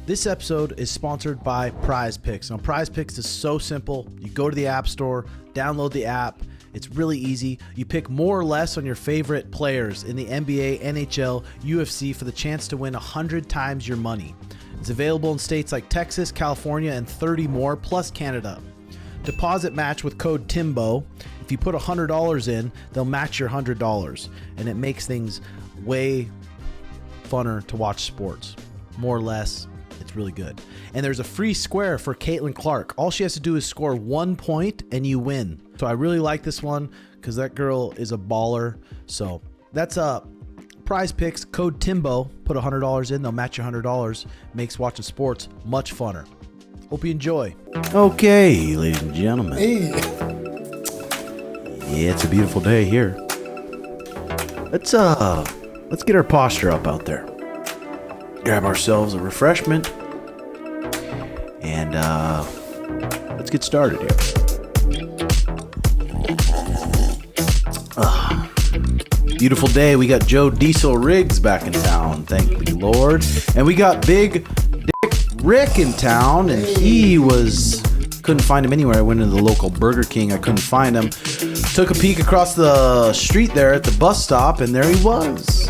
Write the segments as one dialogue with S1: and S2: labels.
S1: This episode is sponsored by PrizePicks. Now, PrizePicks is so simple. You go to the App Store, download the app. It's really easy. You pick more or less on your favorite players in the NBA, NHL, UFC for the chance to win 100 times your money. It's available in states like Texas, California, and 30 more, plus Canada. Deposit match with code Timbo. If you put $100 in, they'll match your $100, and it makes things way funner to watch sports. More or less, it's really good. And there's a free square for Caitlin Clark. All she has to do is score 1 point and you win. So I really like this one because that girl is a baller. So that's PrizePicks, code Timbo. Put $100 in, they'll match your $100. Makes watching sports much funner. Hope you enjoy. Okay, ladies and gentlemen.
S2: Hey.
S1: Yeah, it's a beautiful day here. Let's get our posture up out there. Grab ourselves a refreshment. And let's get started here. Beautiful day. We got Joe Diesel Riggs back in town. Thank the Lord. And we got Big Dick Rick in town. And he couldn't find him anywhere. I went into the local Burger King. I couldn't find him. Took a peek across the street there at the bus stop. And there he was.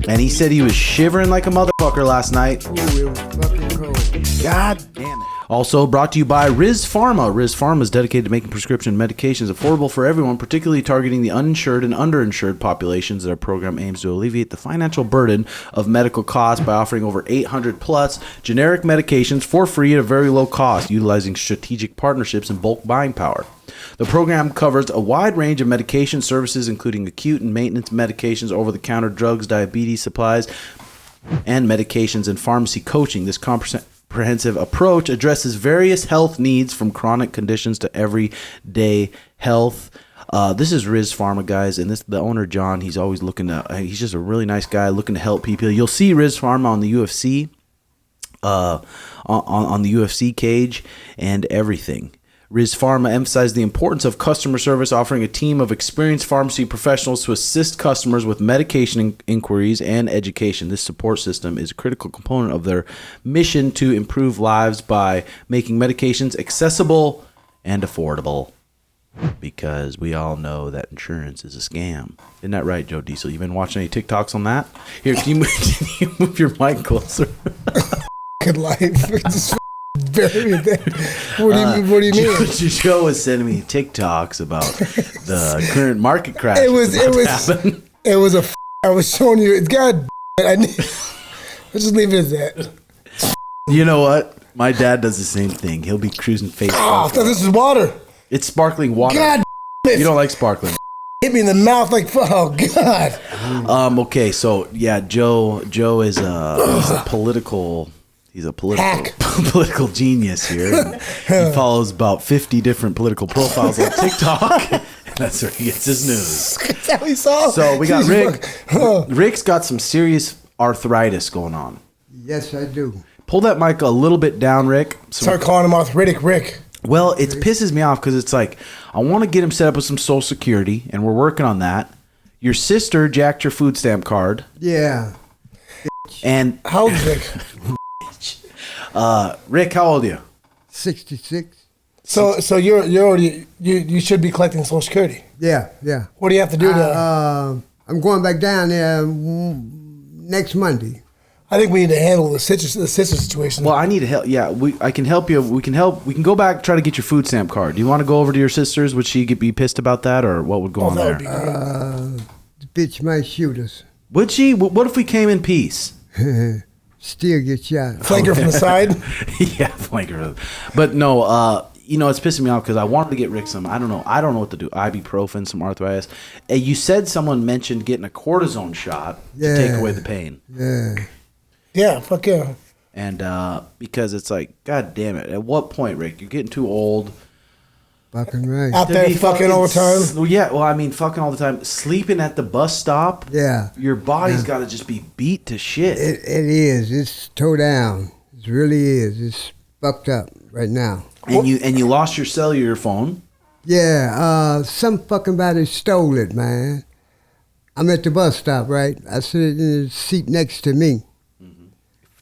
S1: And he said he was shivering like a motherfucker last night.
S2: Ooh, it was fucking cold.
S1: God damn it. Also brought to you by Rizz Pharma. Rizz Pharma is dedicated to making prescription medications affordable for everyone, particularly targeting the uninsured and underinsured populations. Their program aims to alleviate the financial burden of medical costs by offering over 800 plus generic medications for free at a very low cost, utilizing strategic partnerships and bulk buying power. The program covers a wide range of medication services, including acute and maintenance medications, over-the-counter drugs, diabetes supplies, and medications and pharmacy coaching. This comprehensive approach addresses various health needs from chronic conditions to everyday health. This is Rizz Pharma, guys, and the owner, John, he's always he's just a really nice guy looking to help people. You'll see Rizz Pharma on the UFC, on the UFC cage and everything. Rizz Pharma emphasized the importance of customer service, offering a team of experienced pharmacy professionals to assist customers with medication inquiries and education. This support system is a critical component of their mission to improve lives by making medications accessible and affordable. Because we all know that insurance is a scam. Isn't that right, Joe Diesel? You've been watching any TikToks on that? Here, can you move your mic closer?
S2: Good life. Very what do you mean?
S1: Joe was sending me TikToks about the current market crash.
S2: I was showing you. God, let's just leave it as that.
S1: You know what? My dad does the same thing. He'll be cruising Facebook.
S2: Oh, I thought this is water.
S1: It's sparkling water.
S2: God,
S1: you don't like sparkling.
S2: Hit me in the mouth like, oh God.
S1: Okay, so yeah, Joe is he's a political. He's a political genius here. He follows about 50 different political profiles on TikTok. And that's where he gets his news.
S2: That's how he saw.
S1: So we got Rick. Rick's got some serious arthritis going on.
S2: Yes, I do.
S1: Pull that mic a little bit down, Rick.
S2: Start calling him arthritic Rick.
S1: Well, it pisses me off because it's like, I want to get him set up with some Social Security, and we're working on that. Your sister jacked your food stamp card.
S2: Yeah.
S1: And
S2: how old is Rick?
S1: Rick, how old are you?
S2: 66. So you're already you should be collecting Social Security.
S3: Yeah.
S2: What do you have to do to?
S3: I'm going back down there next Monday.
S2: I think we need to handle the sister situation.
S1: Well, I need help. Yeah, I can help you. We can help. We can go back, try to get your food stamp card. Do you want to go over to your sister's? Would she be pissed about that, or what would go on there?
S3: The bitch might shoot us.
S1: Would she? What if we came in peace?
S3: Still get shot.
S2: Flanker from the side?
S1: Yeah, flanker. But no, it's pissing me off because I wanted to get Rick some, I don't know what to do. Ibuprofen, some arthritis. You said someone mentioned getting a cortisone shot to take away the pain.
S3: Yeah.
S2: Yeah, fuck yeah.
S1: And because it's like, God damn it. At what point, Rick? You're getting too old.
S3: Fucking right.
S2: Out there fucking all the time?
S1: Well, yeah, fucking all the time. Sleeping at the bus stop.
S3: Yeah.
S1: Your body's got to just be beat to shit.
S3: It is. It's toe down. It really is. It's fucked up right now.
S1: And you lost your cellular phone.
S3: Yeah. Some fucking body stole it, man. I'm at the bus stop, right? I sit in the seat next to me.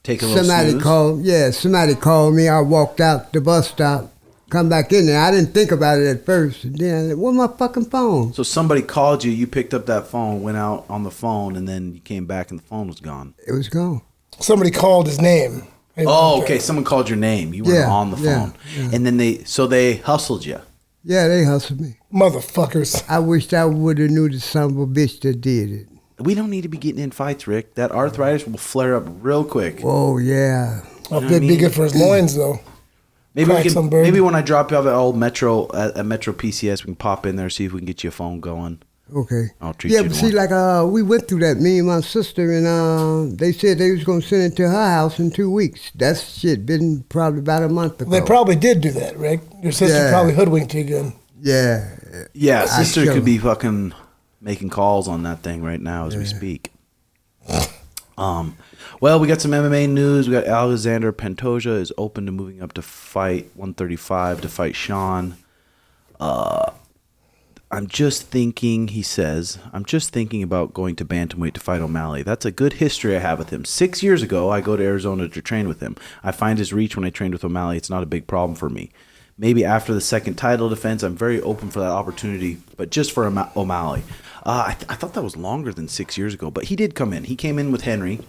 S1: Take a little
S3: somebody
S1: snooze?
S3: called. Yeah, somebody called me.
S1: Somebody snooze?
S3: Somebody called me. I walked out the bus stop, come back in there. I didn't think about it at first. And then I said, where's my fucking phone?
S1: So somebody called you. You picked up that phone, went out on the phone, and then you came back and the phone was gone.
S3: It was gone.
S2: Somebody called his name.
S1: Oh, okay. Someone called your name. You weren't on the phone, and then they hustled you.
S3: Yeah, they hustled me.
S2: Motherfuckers.
S3: I wished I would have knew the son of a bitch that did it.
S1: We don't need to be getting in fights, Rick. That arthritis will flare up real quick.
S3: Oh, yeah.
S2: That'd be good for his loins, though.
S1: Maybe when I drop you off at old Metro at Metro PCS, we can pop in there, see if we can get you a phone going.
S3: Okay.
S1: I'll treat you.
S3: Yeah, but see, we went through that, me and my sister, and they said they was going to send it to her house in 2 weeks. That shit been probably about a month ago.
S2: They probably did do that, Rick. Your sister probably hoodwinked you good.
S3: Yeah.
S1: Yeah, sister could be fucking making calls on that thing right now as we speak. Well, we got some MMA news. We got Alexander Pantoja is open to moving up to fight 135 to fight Sean. I'm just thinking about going to bantamweight to fight O'Malley. That's a good history I have with him. 6 years ago, I go to Arizona to train with him. I find his reach when I trained with O'Malley. It's not a big problem for me. Maybe after the second title defense, I'm very open for that opportunity, but just for O'Malley. I thought that was longer than 6 years ago, but he did come in. He came in with Henry,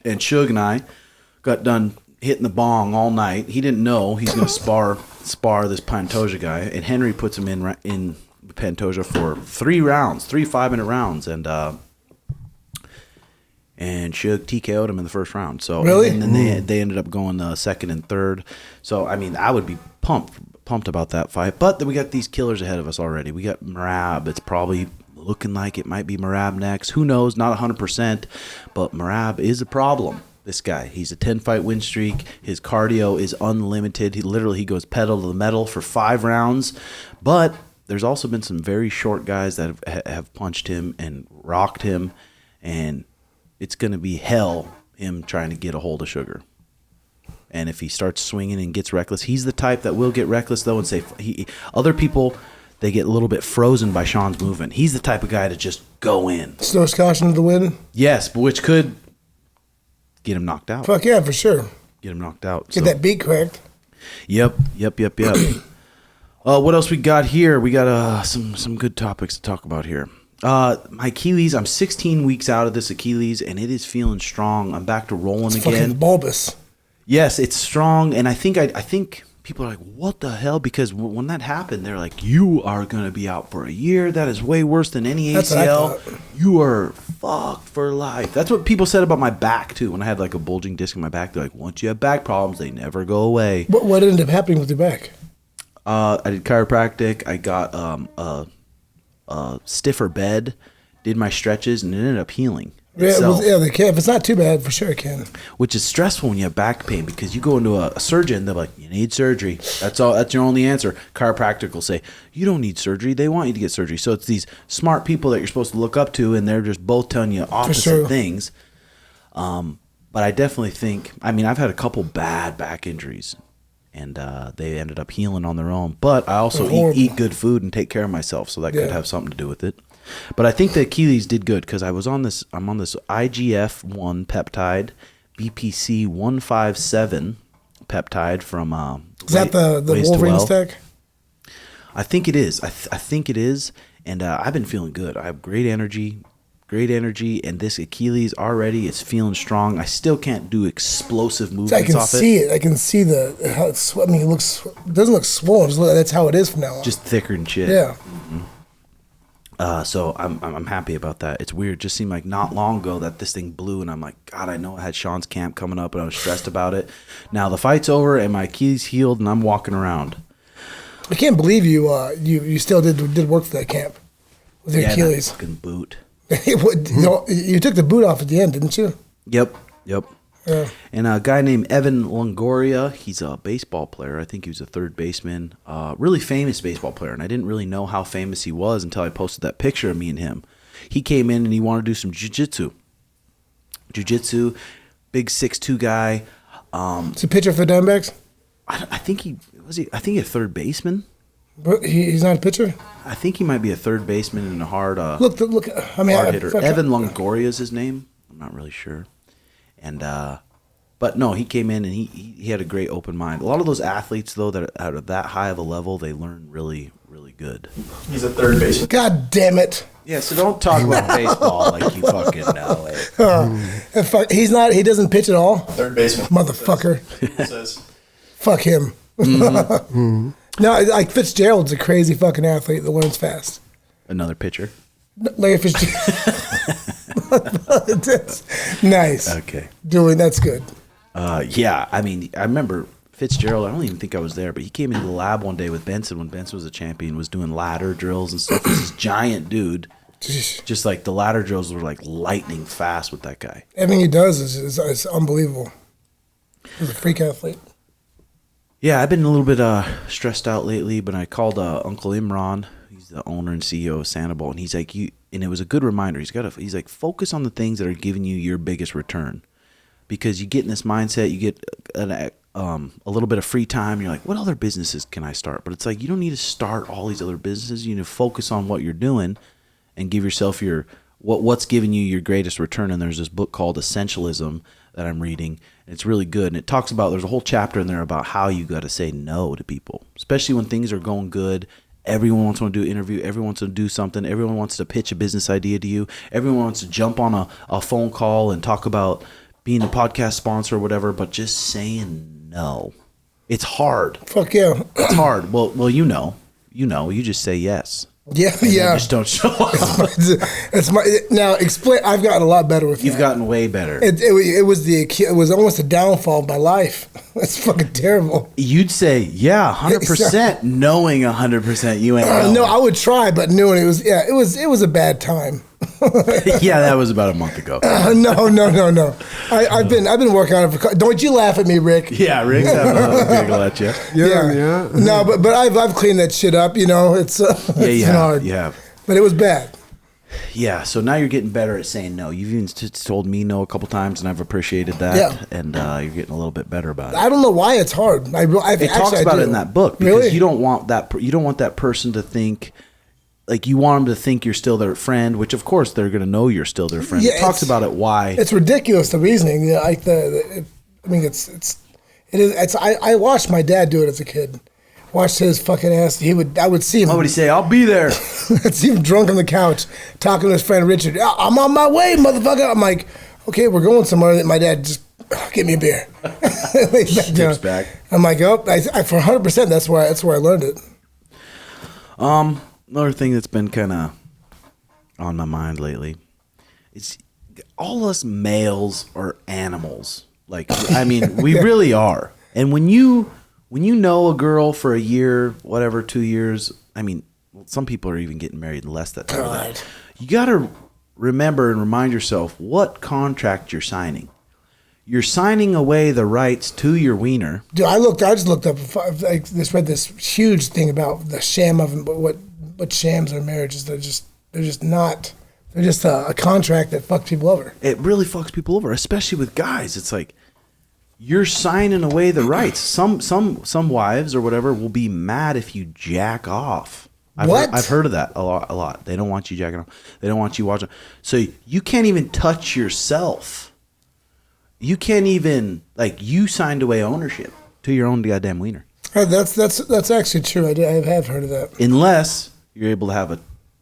S1: and Suge and I got done hitting the bong all night. He didn't know he's going to spar this Pantoja guy, and Henry puts him in Pantoja for 3 rounds, 3 5-minute rounds, and Suge TKO'd him in the first round. So
S2: really,
S1: and then they ended up going second and third. So I mean, I would be pumped about that fight. But then we got these killers ahead of us already. We got Merab. It's probably looking like it might be Merab next. Who knows? Not 100%, but Merab is a problem. This guy, he's a 10-fight win streak. His cardio is unlimited. He goes pedal to the metal for 5 rounds. But there's also been some very short guys that have punched him and rocked him, and it's going to be hell him trying to get a hold of Sugar. And if he starts swinging and gets reckless, he's the type that will get reckless, though, and say other people, they get a little bit frozen by Sean's movement. He's the type of guy to just go in.
S2: Snow's caution to the wind?
S1: Yes, but which could get him knocked out.
S2: Fuck yeah, for sure.
S1: Get him knocked out.
S2: Get that beat cracked.
S1: Yep. What else we got here? We got some good topics to talk about here. My Achilles, I'm 16 weeks out of this Achilles, and it is feeling strong. I'm back to rolling
S2: it's
S1: again.
S2: Fucking bulbous.
S1: Yes, it's strong, and I think people are like, what the hell? Because when that happened, they're like, you are going to be out for a year. That is way worse than any ACL. You are fucked for life. That's what people said about my back, too. When I had like a bulging disc in my back, they're like, once you have back problems, they never go away.
S2: What ended up happening with your back?
S1: I did chiropractic. I got a stiffer bed, did my stretches, and it ended up healing.
S2: Yeah, they can. If it's not too bad, for sure it can.
S1: Which is stressful when you have back pain, because you go into a surgeon, they're like, you need surgery. That's all. That's your only answer. Chiropractic will say, you don't need surgery. They want you to get surgery. So it's these smart people that you're supposed to look up to, and they're just both telling you opposite things. But I definitely think, I've had a couple bad back injuries, and they ended up healing on their own. But I also eat good food and take care of myself, so that could have something to do with it. But I think the Achilles did good, because I'm on this IGF-1 peptide, BPC 157 peptide from
S2: is that the Wolverine stack?
S1: I think it is. I think it is, and I've been feeling good. I have great energy, and this Achilles already is feeling strong. I still can't do explosive movements off it. I can see it.
S2: I can see how it's. It doesn't look swollen. That's how it is from now on.
S1: Just thicker and shit.
S2: Yeah.
S1: Mm-hmm. So I'm happy about that. It's weird. It just seemed like not long ago that this thing blew, and I'm like, God, I know I had Sean's camp coming up, and I was stressed about it. Now the fight's over, and my Achilles healed, and I'm walking around.
S2: I can't believe you still did work for that camp with your Achilles.
S1: That fucking boot.
S2: You took the boot off at the end, didn't you?
S1: Yep.
S2: Yeah.
S1: And a guy named Evan Longoria, he's a baseball player. I think he was a third baseman. Really famous baseball player, and I didn't really know how famous he was until I posted that picture of me and him. He came in and he wanted to do some jiu-jitsu. Big 6'2" guy.
S2: Is he a pitcher for the Diamondbacks?
S1: I think he a third baseman.
S2: He's not a pitcher?
S1: I think he might be a third baseman and a hard
S2: hard hitter.
S1: Evan Longoria is his name. I'm not really sure. And But no, he came in and he had a great open mind. A lot of those athletes, though, that are at that high of a level, they learn really, really good.
S4: He's a third baseman.
S2: God damn it.
S1: Yeah, so don't talk about baseball like you fucking know it.
S2: He's not. He doesn't pitch at all.
S4: Third baseman.
S2: Motherfucker.
S4: Says.
S2: Fuck him. No, like Fitzgerald's a crazy fucking athlete that learns fast.
S1: Another pitcher.
S2: Like Fitzgerald. Nice.
S1: Okay.
S2: That's good.
S1: Yeah, I mean, I remember Fitzgerald. I don't even think I was there, but he came into the lab one day with Benson when Benson was a champion, was doing ladder drills and stuff. This giant dude. Just like the ladder drills were like lightning fast with that guy.
S2: Everything he does is unbelievable. He's a freak athlete.
S1: Yeah, I've been a little bit stressed out lately, but I called Uncle Imran. He's the owner and CEO of Sanibel, and he's like, and it was a good reminder. He's like, focus on the things that are giving you your biggest return, because you get in this mindset, you get a little bit of free time. You're like, what other businesses can I start? But it's like, you don't need to start all these other businesses. You need to focus on what you're doing and give yourself what's giving you your greatest return. And there's this book called Essentialism that I'm reading. And it's really good. And it talks about, there's a whole chapter in there about how you got to say no to people, especially when things are going good. Everyone wants to do an interview. Everyone wants to do something. Everyone wants to pitch a business idea to you. Everyone wants to jump on a phone call and talk about being a podcast sponsor or whatever, but just saying no. It's hard.
S2: Fuck yeah.
S1: It's hard. Well, you just say yes.
S2: Yeah,
S1: and
S2: yeah.
S1: Just don't show up.
S2: Now explain. I've gotten a lot better with that.
S1: You've gotten way better.
S2: It was almost a downfall of my life. That's fucking terrible.
S1: You'd say, yeah, 100%, knowing 100% you ain't.
S2: No, I would try, but knowing it was a bad time.
S1: Yeah, that was about a month ago.
S2: No. I've been working on it for. Don't you laugh at me, Rick?
S1: Yeah, Rick's having a giggle at you.
S2: Yeah. No, but I've cleaned that shit up. You know, it's hard.
S1: Yeah.
S2: But it was bad.
S1: Yeah, so now you're getting better at saying no. You've even told me no a couple times, and I've appreciated that.
S2: Yeah.
S1: And you're getting a little bit better about it.
S2: I don't know why it's hard.
S1: It talks about it in that book, because
S2: really?
S1: you don't want that person to think. Like, you want them to think you're still their friend, which of course they're going to know you're still their friend.
S2: Yeah,
S1: it talks about it why.
S2: It's ridiculous, the reasoning. Yeah, like it is. I watched my dad do it as a kid. Watched his fucking ass. I would see him.
S1: What would he say? I'll be there.
S2: I'd see him drunk on the couch talking to his friend Richard. I'm on my way, motherfucker. I'm like, okay, we're going somewhere. My dad just get me a beer.
S1: Steps back.
S2: I'm like, oh, I for 100%. That's where I learned it.
S1: Another thing that's been kind of on my mind lately is all us males are animals. Like, I mean, we really are. And when you know a girl for a year, whatever, 2 years, I mean, some people are even getting married in less than that. You got to remember and remind yourself what contract you're signing. You're signing away the rights to your wiener.
S2: Dude, I just looked up. I just read this huge thing about the sham of what shams are marriages. They're just not. They're just a contract that fucks people over.
S1: It really fucks people over, especially with guys. It's like you're signing away the rights. Some wives or whatever will be mad if you jack off. I've heard of that a lot. They don't want you jacking off. They don't want you watching. So you can't even touch yourself. You can't even, like, you signed away ownership to your own goddamn wiener.
S2: That's actually true. I have heard of that.
S1: Unless you're able to have a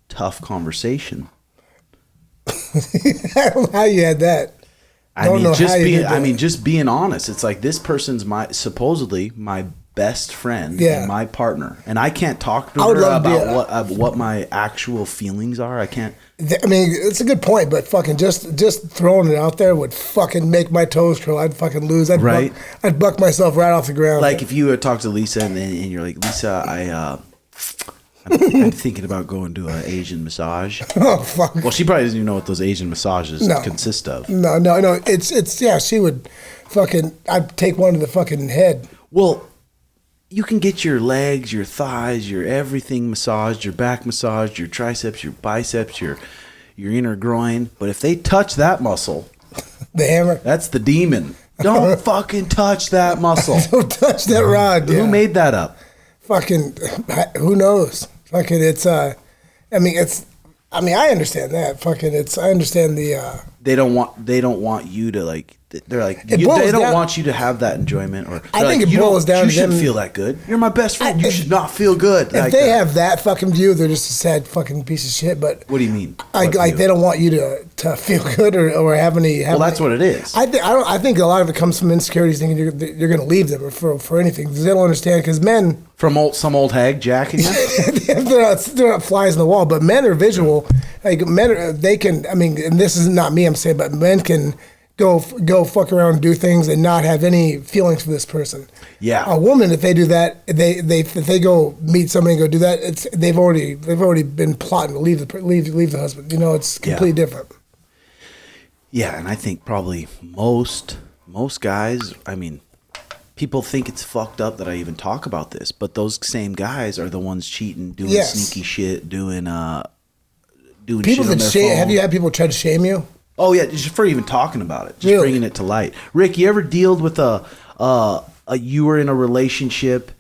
S1: tough conversation.
S2: I don't know how you had that.
S1: Just being honest. It's like, this person's supposedly my best friend and my partner, and I can't talk to her about what my actual feelings are. I can't.
S2: I mean, it's a good point, but fucking just throwing it out there would fucking make my toes curl. I'd fucking lose. I'd buck myself right off the ground.
S1: Like, if you had talked to Lisa and you're like, Lisa, I'm thinking about going to an Asian massage.
S2: Oh, fuck.
S1: Well, she probably doesn't even know what those Asian massages consist of.
S2: No. It's she would fucking. I'd take one to the fucking head.
S1: Well, you can get your legs, your thighs, your everything massaged, your back massaged, your triceps, your biceps, your inner groin. But if they touch that muscle,
S2: the hammer,
S1: that's the demon. Don't fucking touch that muscle.
S2: Don't touch that rod.
S1: Who made that up?
S2: Fucking, who knows? Fucking, I understand that. Fucking, I understand the.
S1: They don't want you to, like, they're like
S2: It
S1: they
S2: boils
S1: don't
S2: down-
S1: want you to have that enjoyment, or
S2: I
S1: they're
S2: think
S1: like,
S2: it
S1: you
S2: boils
S1: don't-
S2: down
S1: You
S2: to
S1: shouldn't
S2: them-
S1: feel that good. You're my best friend. You
S2: if-
S1: should not feel good.
S2: If
S1: like
S2: they
S1: that.
S2: have that fucking view, they're just a sad fucking piece of shit. But
S1: What do you mean?
S2: like
S1: What view?
S2: they don't want you to feel good or have any.
S1: Well, that's what it is.
S2: I think a lot of it comes from insecurities, thinking you're going to leave them for anything. 'Cause they don't understand. Because men,
S1: From some old hag jacking you.
S2: they're not flies in the wall, but men are visual. Like they can. I mean, and this is not me. I'm saying, but men can go fuck around and do things and not have any feelings for this person.
S1: Yeah.
S2: A woman, if they do that, if they go meet somebody and go do that, they've already been plotting to leave the husband. You know, it's completely different.
S1: Yeah, and I think probably most guys, I mean, people think it's fucked up that I even talk about this, but those same guys are the ones cheating, doing
S2: Yes.
S1: sneaky shit, doing
S2: People
S1: shit on
S2: that
S1: their
S2: shame.
S1: phone.
S2: Have you had people try to shame you?
S1: Oh yeah, just for even talking about it, just
S2: Really?
S1: bringing it to light. Rick, you ever dealt with you were in a relationship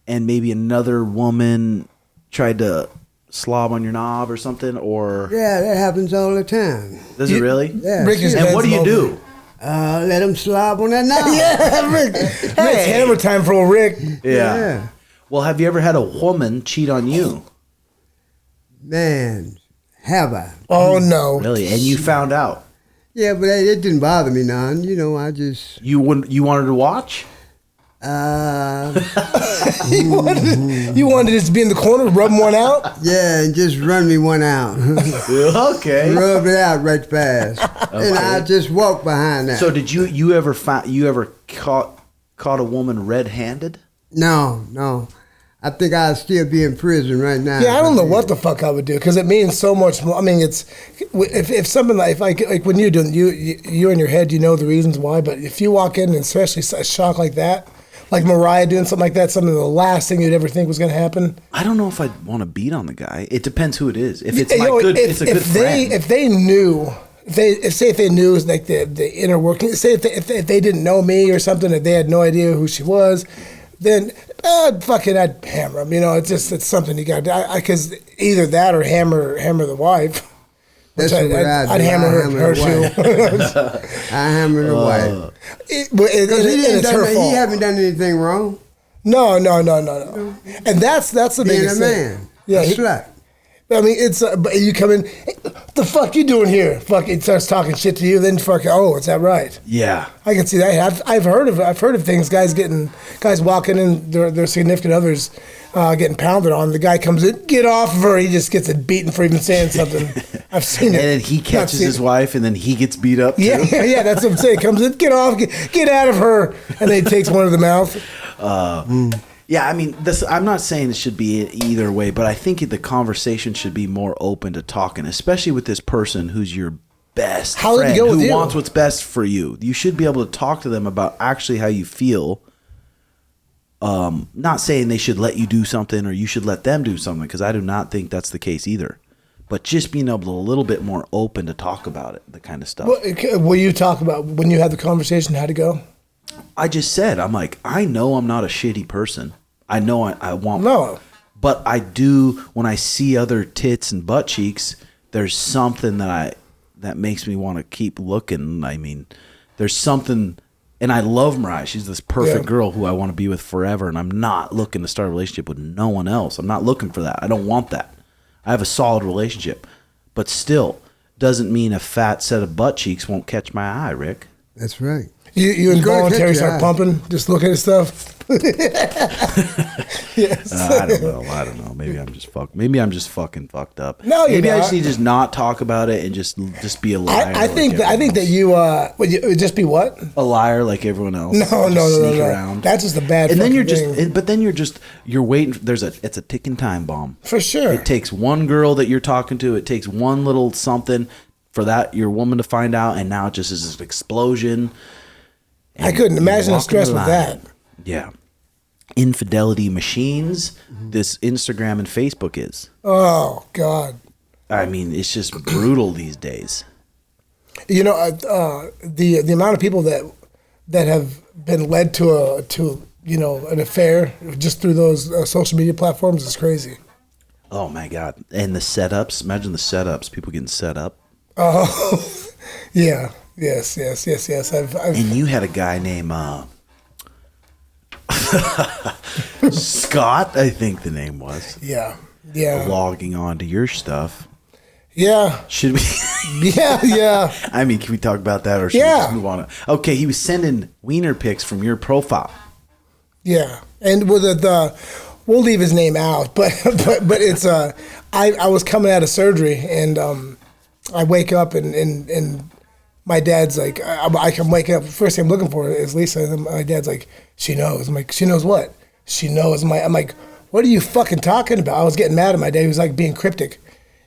S1: and maybe another woman tried to slob on your knob or something, or
S3: Yeah, that happens all the time.
S1: does it really?
S3: Yeah.
S2: Rick is
S1: And what do you do?
S3: Let them slob on that knob.
S2: Yeah, Rick. It's hammer time for old Rick.
S3: Yeah.
S1: Well, have you ever had a woman cheat on you?
S3: Man, have I?
S2: Oh no.
S1: Really? And you found out?
S3: Yeah, but it didn't bother me none. You know, I just
S1: You wanted to watch?
S2: You wanted to just be in the corner, rubbing one out.
S3: yeah, and just run me one out.
S1: Okay.
S3: Rub it out right fast. And I just walk behind that.
S1: So did you ever caught a woman red-handed?
S3: No. I think I'd still be in prison right now.
S2: Yeah, I don't know what the fuck I would do because it means so much more. I mean, it's if something like when you're doing you in your head, you know the reasons why. But if you walk in and especially a shock like that, like Mariah doing something like that, something the last thing you'd ever think was going to happen.
S1: I don't know if I'd want to beat on the guy. It depends who it is. If it's it's a good friend.
S2: If they knew. If they knew like the inner working, say if they didn't know me or something, if they had no idea who she was, then I'd hammer them. You know, it's something you got to, because either that or hammer the wife.
S3: That's what
S2: I'd hammer her too.
S3: I hammer the wife. Because he haven't done anything wrong.
S2: No. And that's the
S3: Being
S2: biggest
S3: a
S2: thing.
S3: man.
S2: Yeah,
S3: a slut.
S2: I mean, it's but you come in, hey, what the fuck you doing here? Fuck, it starts talking shit to you. Then fuck, oh, is that right?
S1: Yeah.
S2: I can see that. I've heard of things. Guys walking in, their significant others getting pounded on. The guy comes in, get off of her. He just gets it beaten for even saying something. I've seen it.
S1: And then he catches his wife, and then he gets beat up too.
S2: Yeah. That's what I'm saying. Comes in, get off, get out of her, and then he takes one of the mouth.
S1: Yeah, I mean, I'm not saying it should be either way, but I think the conversation should be more open to talking, especially with this person who's your best
S2: How did it
S1: friend,
S2: go with
S1: who
S2: you?
S1: wants what's best for you. You should be able to talk to them about actually how you feel. Not saying they should let you do something or you should let them do something, because I do not think that's the case either. But just being able to a little bit more open to talk about it, the kind of stuff.
S2: Will you talk about when you had the conversation? How'd it go?
S1: I just said, I'm like, I know I'm not a shitty person. I know I want...
S2: No.
S1: But I do, when I see other tits and butt cheeks, there's something that makes me want to keep looking. I mean, there's something... And I love Mariah. She's this perfect girl who I want to be with forever, and I'm not looking to start a relationship with no one else. I'm not looking for that. I don't want that. I have a solid relationship. But still, doesn't mean a fat set of butt cheeks won't catch my eye, Rick.
S3: That's right.
S2: You involuntarily start
S3: eye.
S2: pumping, just looking at stuff. Yes.
S1: I don't know. Maybe I'm just fucking fucked up.
S2: No, you're
S1: Maybe I
S2: not.
S1: just need to just not talk about it and just be a liar.
S2: I think that you would you just be what?
S1: a liar like everyone else.
S2: No.
S1: Sneak around.
S2: That's just a bad.
S1: And then you're
S2: fucking thing.
S1: but then you're waiting. It's a ticking time bomb.
S2: For sure.
S1: It takes one girl that you're talking to. It takes one little something for that your woman to find out, and now it just is an explosion.
S2: I couldn't
S1: And
S2: imagine the
S1: walking
S2: stress with
S1: line.
S2: that.
S1: Yeah. Infidelity machines. This Instagram and Facebook is.
S2: Oh God.
S1: I mean, it's just brutal these days.
S2: You know, the amount of people that have been led to an affair just through those social media platforms is crazy.
S1: Oh my God. And the setups. Imagine the setups. People getting set up.
S2: Oh, yeah. Yes. I've
S1: And you had a guy named Scott, I think the name was,
S2: yeah.
S1: logging on to your stuff.
S2: Yeah.
S1: Should we?
S2: Yeah.
S1: I mean, can we talk about that, or should we just move on? Okay, he was sending wiener pics from your profile.
S2: Yeah, and with the we'll leave his name out, but it's I was coming out of surgery, and I wake up and my dad's like, I can wake up. First thing I'm looking for is Lisa, and my dad's like, she knows. I'm like, she knows what? She knows. I'm like, what are you fucking talking about? I was getting mad at my dad. He was like being cryptic,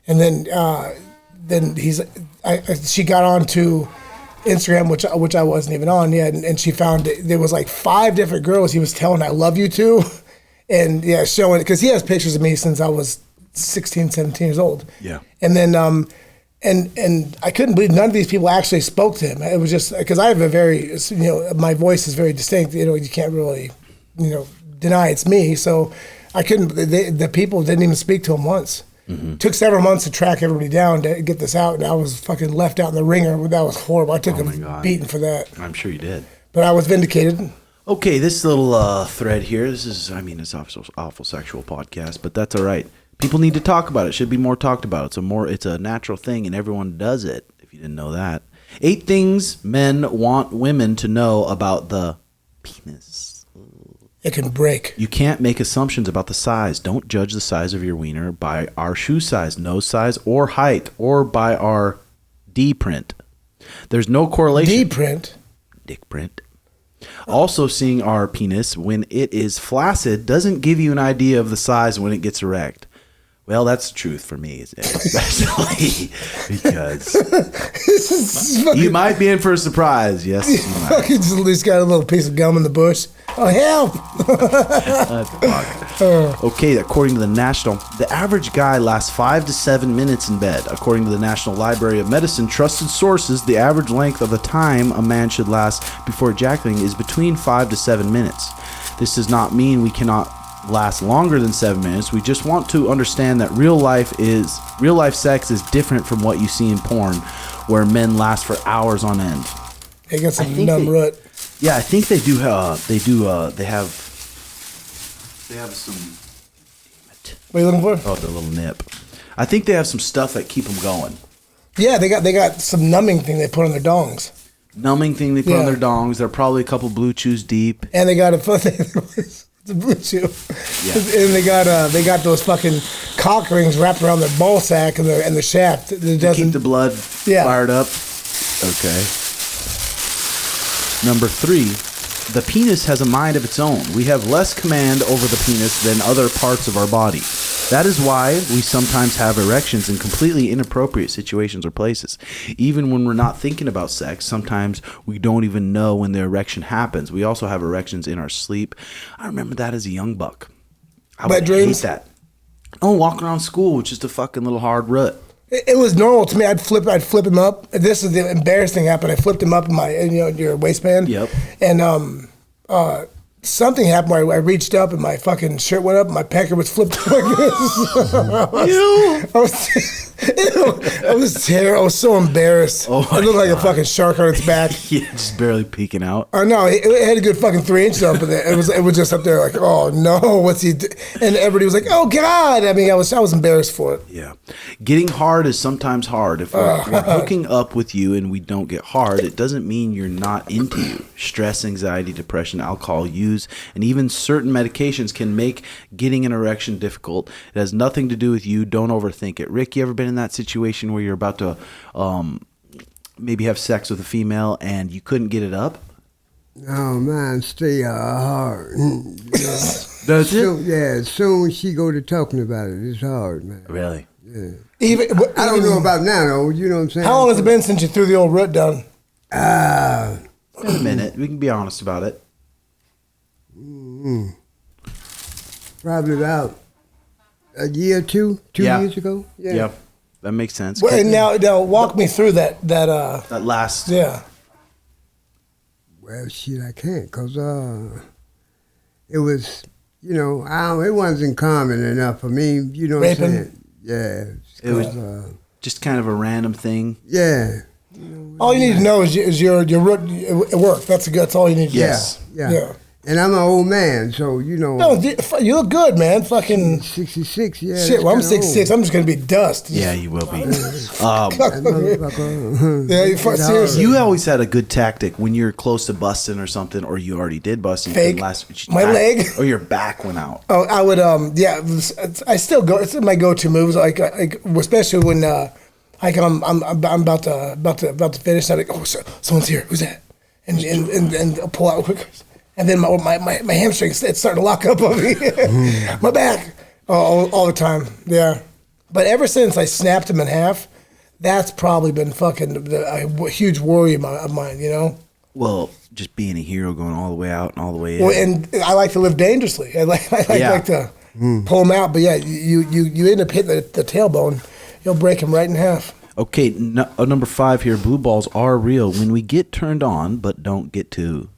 S2: and then she got onto Instagram, which I wasn't even on yet, and she found there was like 5 different girls he was telling I love you to, and showing, because he has pictures of me since I was 16, 17 years old. Yeah. And then and I couldn't believe none of these people actually spoke to him. It was just because I have a very, my voice is very distinct. You can't really, deny it's me. So I couldn't. The people didn't even speak to him once. Mm-hmm. Took several months to track everybody down to get this out, and I was fucking left out in the ringer. That was horrible. I took a beating for that.
S1: I'm sure you did.
S2: But I was vindicated.
S1: Okay, this little thread here. This is, it's awful sexual podcast, but that's all right. People need to talk about it. It should be more talked about. It's a natural thing, and everyone does it. If you didn't know that, 8 things men want women to know about the penis.
S2: It can break.
S1: You can't make assumptions about the size. Don't judge the size of your wiener by our shoe size, nose size, or height, or by our D print. There's no correlation.
S2: D print?
S1: Dick print. Also, seeing our penis when it is flaccid doesn't give you an idea of the size when it gets erect. Well, that's the truth for me, especially because you might be in for a surprise. Yes, you might.
S2: Just at least got a little piece of gum in the bush. Oh, help!
S1: Okay, according to the average guy lasts 5 to 7 minutes in bed. According to the National Library of Medicine, trusted sources, the average length of the time a man should last before ejaculating is between 5 to 7 minutes. This does not mean we cannot last longer than 7 minutes. We just want to understand that real life sex is different from what you see in porn, where men last for hours on end.
S2: They got some numb rut.
S1: Yeah, I think they do. They have some.
S2: What are you looking for?
S1: Oh, the little nip. I think they have some stuff that keep them going.
S2: Yeah, they got some numbing thing they put on their dongs.
S1: Numbing thing they put on their dongs. They're probably a couple blue chews deep.
S2: And they got it's a blue chew. Yeah. And they got those fucking cock rings wrapped around their ball sack and the shaft.
S1: To keep the blood fired up. Okay. Number 3, the penis has a mind of its own. We have less command over the penis than other parts of our body. That is why we sometimes have erections in completely inappropriate situations or places. Even when we're not thinking about sex, sometimes we don't even know when the erection happens. We also have erections in our sleep. I remember that as a young buck. I would hate that. Oh, walking around school with just a fucking little hard rut.
S2: It was normal to me. I'd flip him up. This is the embarrassing thing happened. I flipped him up in my your waistband. Yep. And something happened where I reached up and my fucking shirt went up and my pecker was flipped like this. I was terrible. I was so embarrassed. Oh, I looked like a fucking shark on its back.
S1: Yeah, just barely peeking out.
S2: Oh no, it had a good fucking 3 inches up, but it was just up there like, oh no, what's he? And everybody was like, oh God. I mean, I was embarrassed for it.
S1: Yeah, getting hard is sometimes hard. If we're hooking up with you and we don't get hard, it doesn't mean you're not into you. Stress, anxiety, depression, alcohol use, and even certain medications can make getting an erection difficult. It has nothing to do with you. Don't overthink it. Rick, you ever been in that situation where you're about to maybe have sex with a female and you couldn't get it up?
S3: Oh man, stay hard.
S1: Does it?
S3: Yeah, as soon as she go to talking about it, it's hard, man.
S1: Really?
S3: Yeah. I don't know about now, though. You know what I'm saying?
S2: How long has it been since you threw the old root down?
S1: In a minute. We can be honest about it.
S3: Probably about a year or two years ago. Yeah.
S1: Yep. That makes sense.
S2: Well, now walk me through that
S1: last.
S2: Yeah.
S3: Well, shit, I can't, because it was, it wasn't common enough for me, you know what I'm saying? Yeah.
S1: It was just kind of a random thing.
S3: Yeah.
S2: All you need to know is your work. That's all you need to know.
S3: Yeah. And I'm an old man, so
S2: No, you look good, man. Fucking
S3: 66. Yeah.
S2: shit. Well, I'm 66. I'm just gonna be dust.
S1: Yeah, you will be.
S2: Seriously.
S1: You always had a good tactic when you're close to busting or something, or you already did busting.
S2: Fake. My leg.
S1: Or your back went out.
S2: Oh, I would. I still go. It's my go-to moves. Like especially when I'm about to finish. I'm like, oh, someone's here. Who's that? And I'll pull out quick. And then my hamstrings, it's starting to lock up on me. My back. All the time. Yeah. But ever since I snapped him in half, that's probably been fucking a huge worry of mine,
S1: Well, just being a hero, going all the way out and all the way in.
S2: Well, and I like to live dangerously. I like to pull him out. But yeah, you end up hitting the tailbone, you'll break him right in half.
S1: Okay, number 5 here. Blue balls are real. When we get turned on but don't get to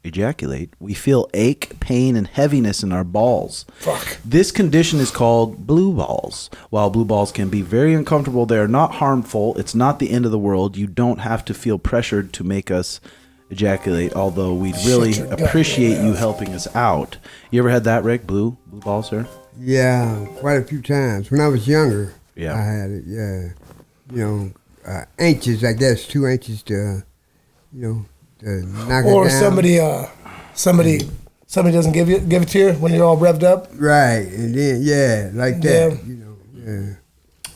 S1: ejaculate, we feel ache, pain, and heaviness in our balls.
S2: Fuck.
S1: This condition is called blue balls. While blue balls can be very uncomfortable, they are not harmful. It's not the end of the world. You don't have to feel pressured to make us ejaculate, although we'd really appreciate you helping us out. You ever had that, Rick? Blue balls, sir?
S3: Yeah, quite a few times. When I was younger,
S1: Yeah.
S3: I had it, yeah. Inches, I guess, 2 inches to knock
S2: Or
S3: it down.
S2: somebody doesn't give it to you when you're all revved up.
S3: Right, and then, like that, yeah.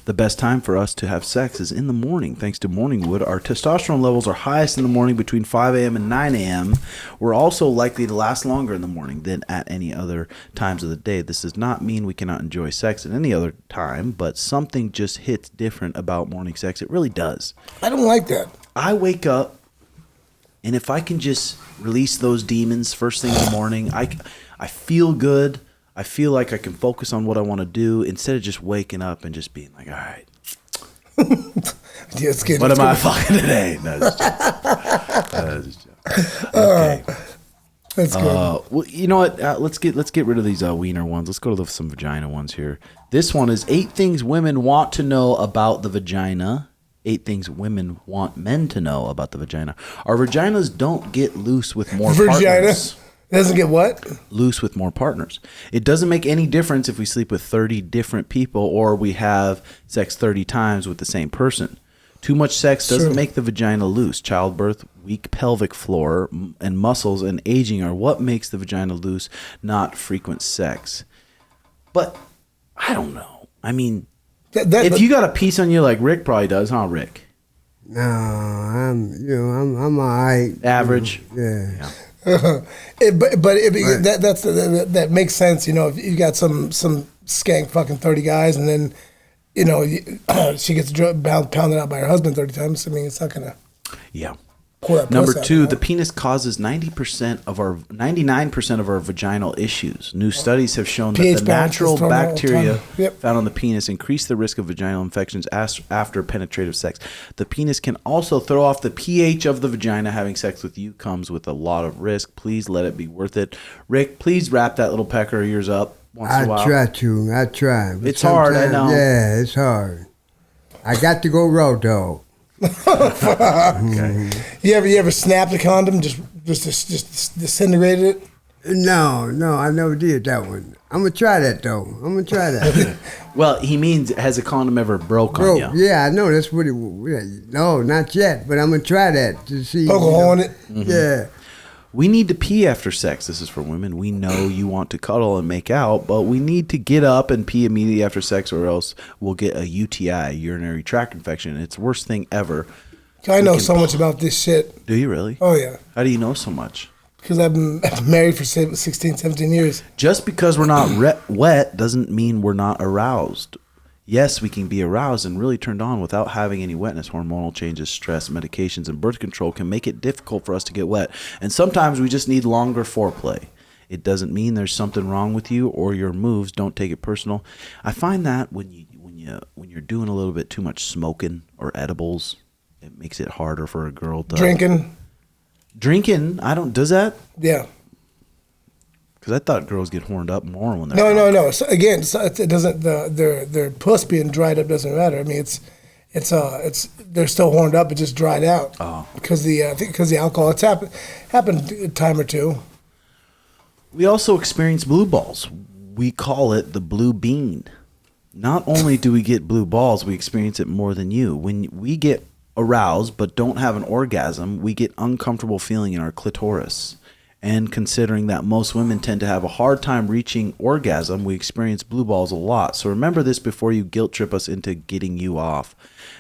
S1: The best time for us to have sex is in the morning. Thanks to morning wood, our testosterone levels are highest in the morning between 5 a.m. and 9 a.m. We're also likely to last longer in the morning than at any other times of the day. This does not mean we cannot enjoy sex at any other time, but something just hits different about morning sex. It really does.
S2: I don't like that.
S1: I wake up, and if I can just release those demons first thing in the morning, I feel good. I feel like I can focus on what I want to do instead of just waking up and just being like, all right. What am I fucking today? No, just okay.
S2: That's good.
S1: Well, you know what? Let's get rid of these wiener ones. Let's go to some vagina ones here. This one is 8 things women want to know about the vagina. 8 things women want men to know about the vagina. Our vaginas don't get loose with more partners.
S2: It doesn't get what?
S1: Loose with more partners. It doesn't make any difference if we sleep with 30 different people or we have sex 30 times with the same person. Too much sex doesn't make the vagina loose. Childbirth, weak pelvic floor, and muscles and aging are what makes the vagina loose, not frequent sex. But I don't know. I mean, if you got a piece on you like Rick probably does, huh, Rick?
S3: No, I'm all right.
S1: Average?
S3: Yeah.
S2: That makes sense. If you got some skank fucking 30 guys, and then she gets pounded out by her husband 30 times. I mean, it's not gonna.
S1: Yeah.
S2: Number
S1: 2, the penis causes 99% of our vaginal issues. New studies have shown that the natural bacteria found on the penis increase the risk of vaginal infections after penetrative sex. The penis can also throw off the pH of the vagina. Having sex with you comes with a lot of risk. Please let it be worth it. Rick, please wrap that little pecker of yours up once in a while.
S3: I try. But
S1: it's hard, I know.
S3: Yeah, it's hard. I got to go raw dog.
S2: Okay. You ever snapped a condom? Just disintegrated it?
S3: No, I never did that one. I'm gonna try that though.
S1: Well, he means, has a condom ever broke on you?
S3: Yeah, I know. That's what it. No, not yet. But I'm gonna try that to see.
S2: Poke a hole in it.
S3: Mm-hmm. Yeah.
S1: We need to pee after sex. This is for women. We know you want to cuddle and make out, but we need to get up and pee immediately after sex, or else we'll get a UTI, urinary tract infection. It's the worst thing ever.
S2: I know so much about this shit.
S1: Do you really?
S2: Oh, yeah.
S1: How do you know so much?
S2: Because I've been married for 16, 17 years.
S1: Just because we're not wet doesn't mean we're not aroused. Yes, we can be aroused and really turned on without having any wetness. Hormonal changes, stress, medications, and birth control can make it difficult for us to get wet. And sometimes we just need longer foreplay. It doesn't mean there's something wrong with you or your moves. Don't take it personal. I find that when you're doing a little bit too much smoking or edibles, it makes it harder for a girl to Drinking, does that?
S2: Yeah.
S1: Because I thought girls get horned up more when they're
S2: no. So again, it doesn't. Their puss being dried up doesn't matter. I mean, it's they're still horned up. It just dried out.
S1: Oh.
S2: Because the alcohol. It's happened a time or two.
S1: We also experience blue balls. We call it the blue bean. Not only do we get blue balls, we experience it more than you. When we get aroused but don't have an orgasm, we get uncomfortable feeling in our clitoris. And considering that most women tend to have a hard time reaching orgasm, we experience blue balls a lot. So remember this before you guilt trip us into getting you off.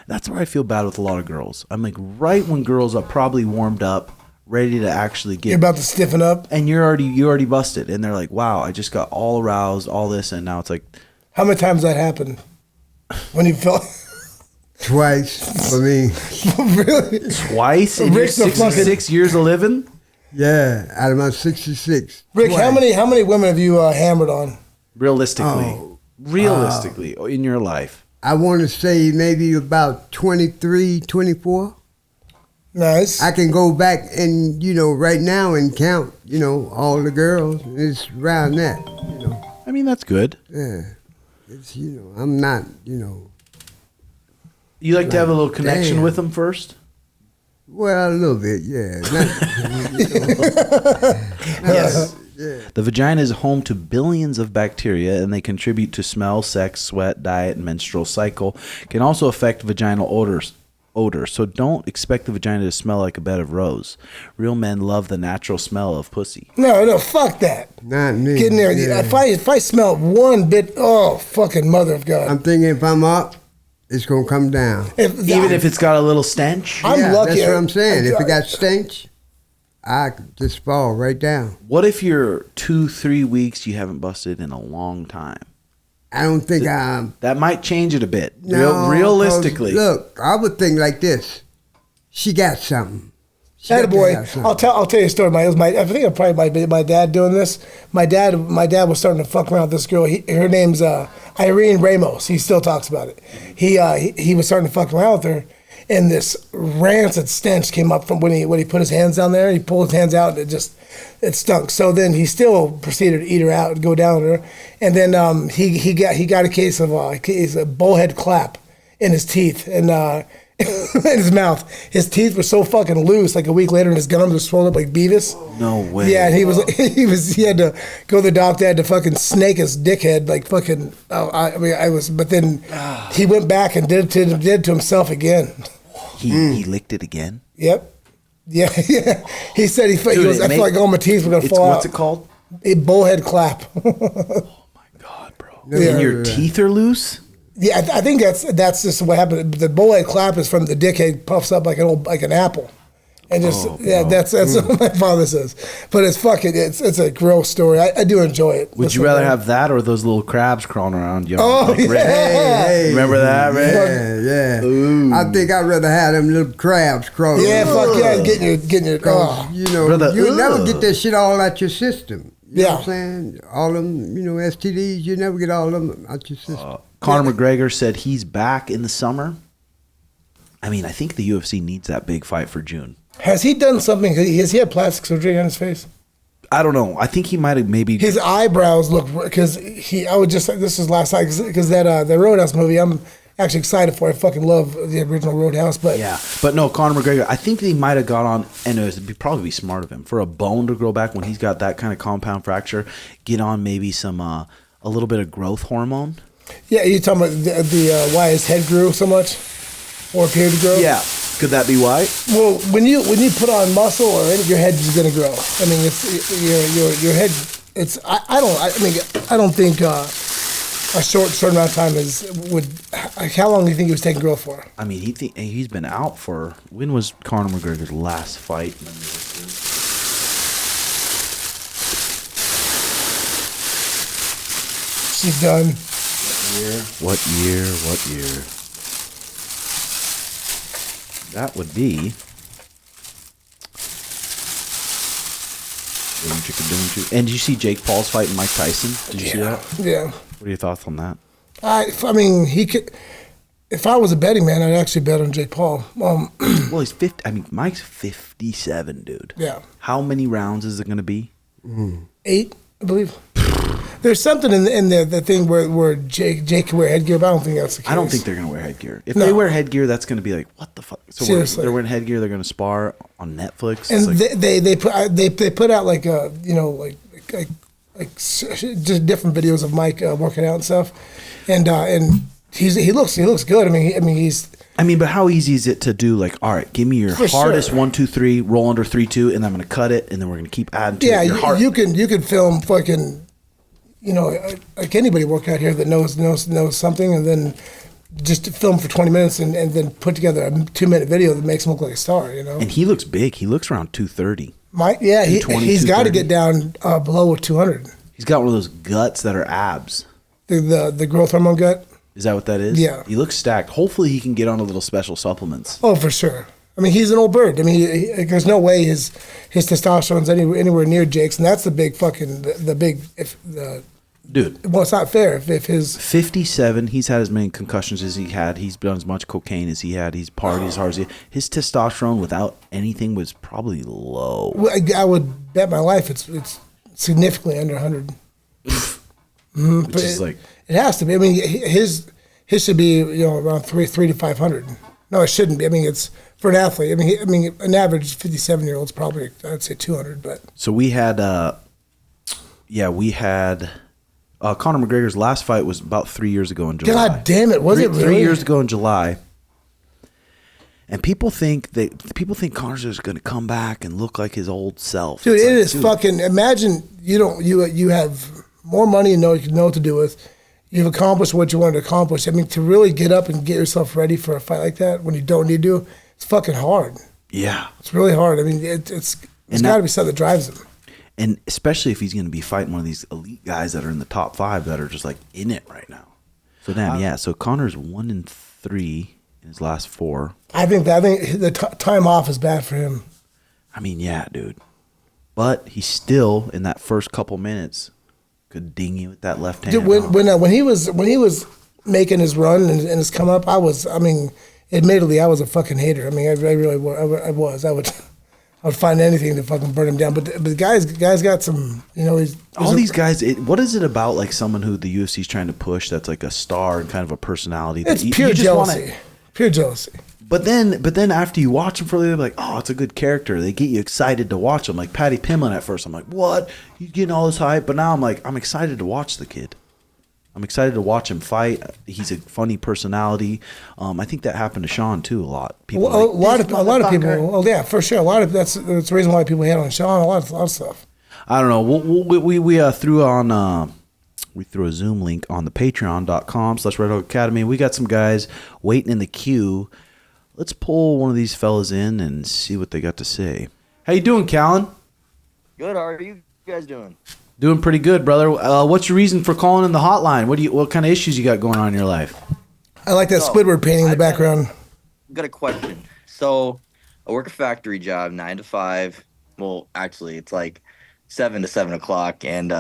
S1: That's where I feel bad with a lot of girls. I'm like, right when girls are probably warmed up, ready to actually get...
S2: You're about to stiffen up.
S1: And you already busted. And they're like, wow, I just got all aroused, all this, and now it's like...
S2: How many times that happened? When you felt...
S3: Twice for me.
S2: Really?
S1: Twice in your 66 years of living?
S3: Yeah, out of my 66.
S2: Rick,
S3: Twice.
S2: how many women have you hammered on?
S1: Realistically. In your life.
S3: I want to say maybe about 23, 24.
S2: Nice.
S3: I can go back and, right now and count, all the girls. It's around that,
S1: I mean, that's good.
S3: Yeah. It's, I'm not,
S1: You like to have a little connection
S3: damn.
S1: with them first?
S3: Well, a little bit, yeah.
S1: Yes.
S3: Yeah.
S1: The vagina is home to billions of bacteria, and they contribute to smell, sex, sweat, diet, and menstrual cycle. Can also affect vaginal odor. So don't expect the vagina to smell like a bed of rose. Real men love the natural smell of pussy.
S2: No, fuck that.
S3: Not me.
S2: Get in there.
S3: Yeah.
S2: If I smell one bit, oh, fucking mother of God.
S3: I'm thinking if I'm up, it's going to come down.
S1: Even if it's got a little stench?
S2: I'm lucky.
S3: That's what I'm saying. If it got stench, I could just fall right down.
S1: What if you're 2-3 weeks you haven't busted in a long time?
S3: I don't think I'm...
S1: That might change it a bit.
S3: No,
S1: Realistically.
S3: Look, I would think like this. She got something.
S2: Boy, I'll tell you a story. I think it probably might be my dad doing this. My dad was starting to fuck around with this girl. Her name's Irene Ramos. He still talks about it. He was starting to fuck around with her, and this rancid stench came up from when he put his hands down there. He pulled his hands out, and it stunk. So then he still proceeded to eat her out and go down with her, and then he got a case of a bullhead clap in his teeth and. In his mouth. His teeth were so fucking loose. Like a week later, and his gums were swollen up like Beavis.
S1: No way.
S2: Yeah, and he had to go to the doctor. Had to fucking snake his dickhead. Like fucking. But then he went back and did it to himself again.
S1: He licked it again.
S2: Yep. Yeah. He said he goes, I feel like all my teeth were gonna fall out.
S1: What's it called?
S2: A bullhead clap.
S1: Oh my God, bro.
S2: Yeah.
S1: And your teeth are loose?
S2: Yeah, I think that's just what happened. The bullhead clap is from the dickhead puffs up like an apple, and just that's what my father says. But it's a gross story. I do enjoy it.
S1: Would you rather have that or those little crabs crawling around you?
S2: Oh,
S1: like
S2: yeah.
S3: Hey,
S1: remember that, right?
S3: Yeah.
S1: Ooh.
S3: I think I'd rather have them little crabs crawling.
S2: Yeah, fuck yeah, getting your
S1: Brother,
S3: you'll never get that shit all out your system. You know
S2: Yeah.
S3: what I'm saying? All them, STDs, you never get all of them out your system.
S1: Conor McGregor said he's back in the summer. I mean, I think the UFC needs that big fight for June.
S2: Has he done something? Has he had plastic surgery on his face?
S1: I don't know. I think he might have maybe...
S2: His eyebrows look, because I would just, this was last night, because that the Roadhouse movie, I'm actually excited for. I fucking love the original Roadhouse, but...
S1: Yeah, but no, Conor McGregor, I think he might have got on, and it would probably be smart of him, for a bone to grow back when he's got that kind of compound fracture, get on maybe some, a little bit of growth hormone.
S2: Yeah, you're talking about the why his head grew so much, or appeared to grow.
S1: Yeah, could that be why?
S2: Well, when you put on muscle or anything, your head is gonna grow. I mean, it's your head. It's I don't think a short amount of time would. How long do you think he was taking growth for?
S1: I mean, he's been out for, when was Conor McGregor's last fight?
S2: She's done.
S1: What year? That would be... And did you see Jake Paul's fighting Mike Tyson? Did you see that?
S2: Yeah.
S1: What are your thoughts on that?
S2: I mean, he could. If I was a betting man, I'd actually bet on Jake Paul.
S1: Well, he's 50. I mean, Mike's 57, dude.
S2: Yeah.
S1: How many rounds is it going to be?
S2: 8, I believe. There's something in the thing where Jake can wear headgear, but I don't think that's the case.
S1: I don't think they're gonna wear headgear. If they wear headgear, that's gonna be like, what the fuck? So
S2: Seriously.
S1: they're wearing headgear. They're gonna spar on Netflix.
S2: And
S1: like,
S2: they put out like a just different videos of Mike working out and stuff, and he looks good. I mean,
S1: but how easy is it to do? Like, all right, give me your hardest 1, 2, 3, roll under 3, 2, and I'm gonna cut it, and then we're gonna keep adding to it.
S2: Yeah, you can film fucking. Like anybody work out here that knows something, and then just film for 20 minutes and then put together a 2-minute video that makes him look like a star,
S1: And he looks big. He looks around 230.
S2: He's got to get down below 200.
S1: He's got one of those guts that are abs.
S2: The growth hormone gut.
S1: Is that what that is?
S2: Yeah.
S1: He looks stacked. Hopefully he can get on a little special supplements.
S2: Oh, for sure. I mean, he's an old bird. I mean, there's no way his testosterone's anywhere near Jake's, and that's the big fucking
S1: Dude.
S2: Well, it's not fair if his
S1: 57. He's had as many concussions as he had. He's done as much cocaine as he had. He's partied as hard as he. His testosterone without anything was probably low.
S2: I would bet my life it's significantly under 100.
S1: Which is like
S2: it has to be. I mean, his should be around 3 to 500. No, it shouldn't be. I mean, it's for an athlete. I mean, an average 57-year-old's probably I'd say 200. But
S1: so we had, Conor McGregor's last fight was about 3 years ago in July.
S2: God damn it! Was it really
S1: 3 years ago in July? And people think Conor's just going to come back and look like his old self.
S2: Dude, it is fucking. Imagine you have more money and know what to do with. You've accomplished what you wanted to accomplish. I mean, to really get up and get yourself ready for a fight like that when you don't need to, it's fucking hard.
S1: Yeah,
S2: it's really hard. I mean, it's got to be something that drives him.
S1: And especially if he's going to be fighting one of these elite guys that are in the top 5 that are just like in it right now. So so Conor's 1-3 in his last 4.
S2: I think the time off is bad for him.
S1: I mean, yeah, dude. But he's still in that first couple minutes could ding you with that left hand.
S2: Dude, when he was making his run and his come up, admittedly I was a fucking hater. I mean, I really was. I would find anything to fucking burn him down. But the guy's got some,
S1: these guys. What is it about like someone who the UFC's trying to push that's like a star and kind of a personality?
S2: It's pure jealousy. Pure jealousy.
S1: But then after you watch them for a little, they're like, oh, it's a good character. They get you excited to watch them. Like Patty Pimlin at first, I'm like, what? He's getting all this hype. But now I'm like, I'm excited to watch the kid. I'm excited to watch him fight. He's a funny personality. I think that happened to Sean too a lot. People
S2: a lot of people. Well, yeah, for sure. That's the reason why people hate on Sean. A lot of stuff.
S1: I don't know. We threw a Zoom link on the Patreon.com/Red Hook Academy. We got some guys waiting in the queue. Let's pull one of these fellas in and see what they got to say. How you doing, Callen?
S5: Good. How are you guys doing?
S1: Doing pretty good, brother. What's your reason for calling in the hotline? What kind of issues you got going on in your life?
S2: I like that Squidward painting in the background.
S5: Got a question. So, I work a factory job, 9 to 5. Well, actually, it's like 7 to 7 o'clock, and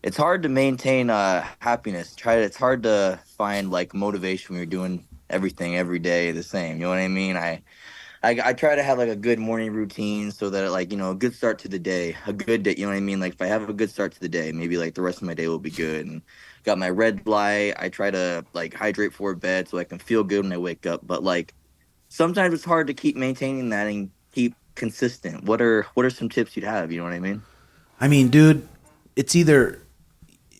S5: it's hard to maintain happiness. It's hard to find like motivation when you're doing everything every day the same. You know what I mean? I try to have like a good morning routine so that like, a good start to the day, a good day, you know what I mean? Like if I have a good start to the day, maybe like the rest of my day will be good. And got my red light. I try to like hydrate before bed so I can feel good when I wake up. But like sometimes it's hard to keep maintaining that and keep consistent. What are some tips you'd have? You know what I mean?
S1: I mean, dude, it's you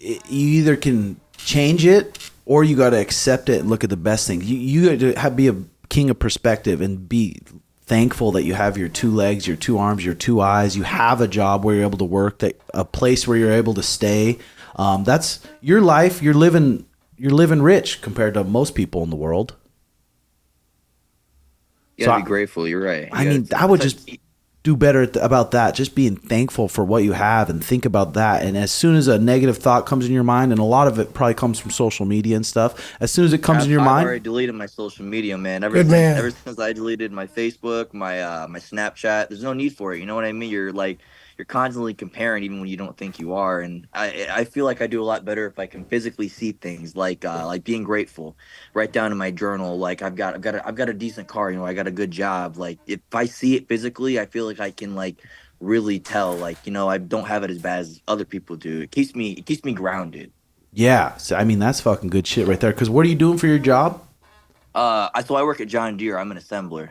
S1: either can change it or you got to accept it and look at the best things. You got to be a king of perspective and be thankful that you have your 2 legs, your 2 arms, your 2 eyes. You have a job where you're able to work, a place where you're able to stay. That's your life. You're living rich compared to most people in the world.
S5: You gotta be grateful. You're right.
S1: I mean, I would just do better about that. Just being thankful for what you have and think about that. And as soon as a negative thought comes in your mind, and a lot of it probably comes from social media and stuff, as soon as it comes in your mind.
S5: I already deleted my social media, man.
S2: Good man.
S5: Ever since I deleted my Facebook, my Snapchat, there's no need for it. You know what I mean? You're constantly comparing even when you don't think you are. And I feel like I do a lot better if I can physically see things like being grateful. Write down in my journal, like I've got a decent car, I got a good job. Like if I see it physically, I feel like I can like really tell, like, I don't have it as bad as other people do. It keeps me grounded.
S1: Yeah, so I mean that's fucking good shit right there. Because what are you doing for your job?
S5: So I work at John Deere. I'm an assembler.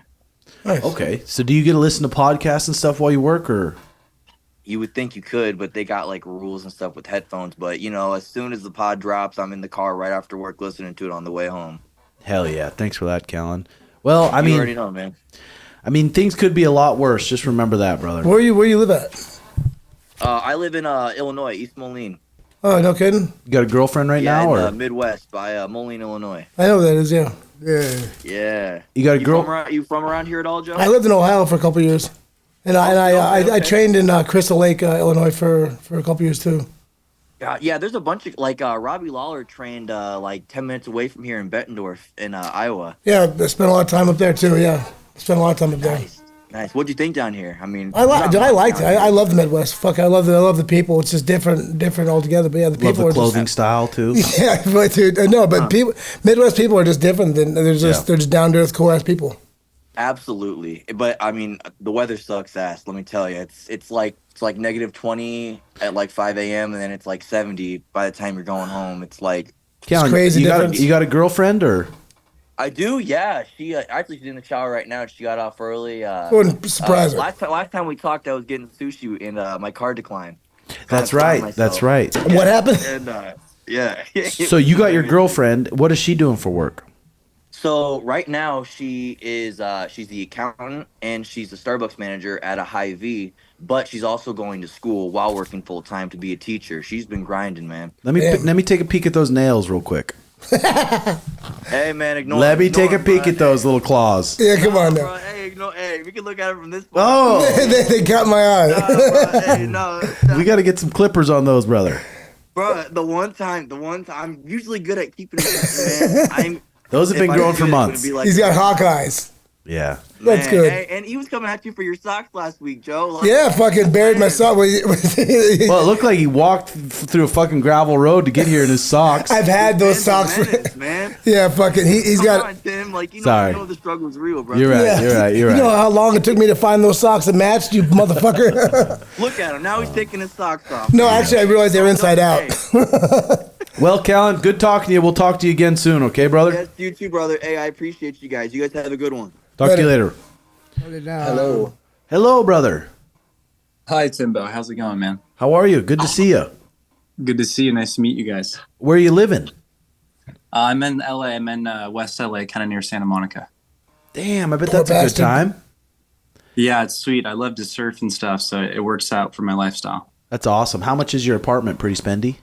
S2: Nice.
S1: Okay, so do you get to listen to podcasts and stuff while you work, or?
S5: You would think you could, but they got like rules and stuff with headphones. But as soon as the pod drops, I'm in the car right after work listening to it on the way home.
S1: Hell yeah! Thanks for that, Callen. Well, I
S5: You already
S1: mean,
S5: know, man.
S1: things could be a lot worse. Just remember that, brother.
S2: Where you live at?
S5: I live in Illinois, East Moline.
S2: Oh, no kidding.
S1: You got a girlfriend right
S5: Yeah,
S1: now,
S5: in
S1: or
S5: Midwest by Moline, Illinois.
S2: I know who that is. Yeah.
S3: Yeah.
S5: Yeah.
S1: you got a girl?
S5: You from around here at all, Joe?
S2: I lived in Ohio for a couple of years, and I trained in Crystal Lake, Illinois, for a couple of years too.
S5: Yeah, there's a bunch of like Robbie Lawler trained like 10 minutes away from here in Bettendorf in Iowa.
S2: Yeah, I spent a lot of time up there too. Yeah, spent a lot of time up there.
S5: Nice. What'd you think down here? I mean,
S2: I liked it. I love the Midwest. Fuck, I love the people. It's just different altogether. But yeah, the
S1: Love
S2: people
S1: the
S2: are
S1: clothing style too.
S2: just yeah. But dude, no, but people, Midwest people are just different. They're just down to earth, cool ass people.
S5: Absolutely, but I mean, the weather sucks ass. Let me tell you, it's like negative 20 at like 5 a.m. and then it's like 70 by the time you're going home. It's like
S1: Callen,
S2: crazy
S1: you
S2: difference.
S1: got a girlfriend, or?
S5: I do, yeah. She actually she's in the shower right now. She got off early.
S2: Wouldn't surprise her.
S5: Last time we talked, I was getting sushi and my car declined.
S1: That's right. That's right.
S2: What happened?
S5: And yeah.
S1: So you got your girlfriend. What is she doing for work?
S5: So right now she is she's the accountant and she's the Starbucks manager at a Hy-Vee, but she's also going to school while working full time to be a teacher. She's been grinding, man.
S1: Let me take a peek at those nails real quick.
S5: Hey man, ignore.
S1: Let me
S5: ignore,
S1: take a peek
S5: bro.
S1: at those little claws.
S2: Yeah, come on
S5: Bro,
S2: now.
S5: hey, we can look at it from this point.
S1: Oh,
S2: they got my eye.
S5: Bro, hey, no,
S1: we got to get some clippers on those, brother.
S5: bro. The one time, I'm usually good at keeping it, man.
S1: Those have been growing for months.
S2: He's got hawk eyes.
S1: Yeah.
S2: That's good.
S5: Hey, and he was coming at you for your socks last week, Joe. Like,
S2: Yeah, fucking buried my sock.
S1: Well, it looked like he walked through a fucking gravel road to get here in his socks.
S2: I've had those socks.
S5: man.
S2: Yeah, fucking. He's
S5: Come
S2: got.
S5: on, Tim. Like,
S1: Sorry.
S5: you know the struggle's real, bro.
S1: You're right.
S2: Yeah.
S1: You're right. You're
S2: You know
S1: right.
S2: how long it took me to find those socks that matched, you motherfucker.
S5: Look at him. Now he's taking his socks off.
S2: No, actually, I realized they were inside out.
S1: Well, Callen, good talking to you. We'll talk to you again soon, okay, brother?
S5: Yes, you too, brother. Hey, I appreciate you guys. You guys have a good one.
S1: Talk to you later.
S6: Hello.
S1: Hello, brother.
S6: Hi, Timbo. How's it going, man?
S1: How are you? Good to see you.
S6: Good to see you. Nice to meet you guys.
S1: Where are you living?
S6: I'm in LA. I'm in West LA, kind of near Santa Monica.
S1: Damn, I bet
S2: Poor
S1: that's a good
S2: bastard.
S1: time.
S6: Yeah, it's sweet. I love to surf and stuff, so it works out for my lifestyle.
S1: That's awesome. How much is your apartment? Pretty spendy?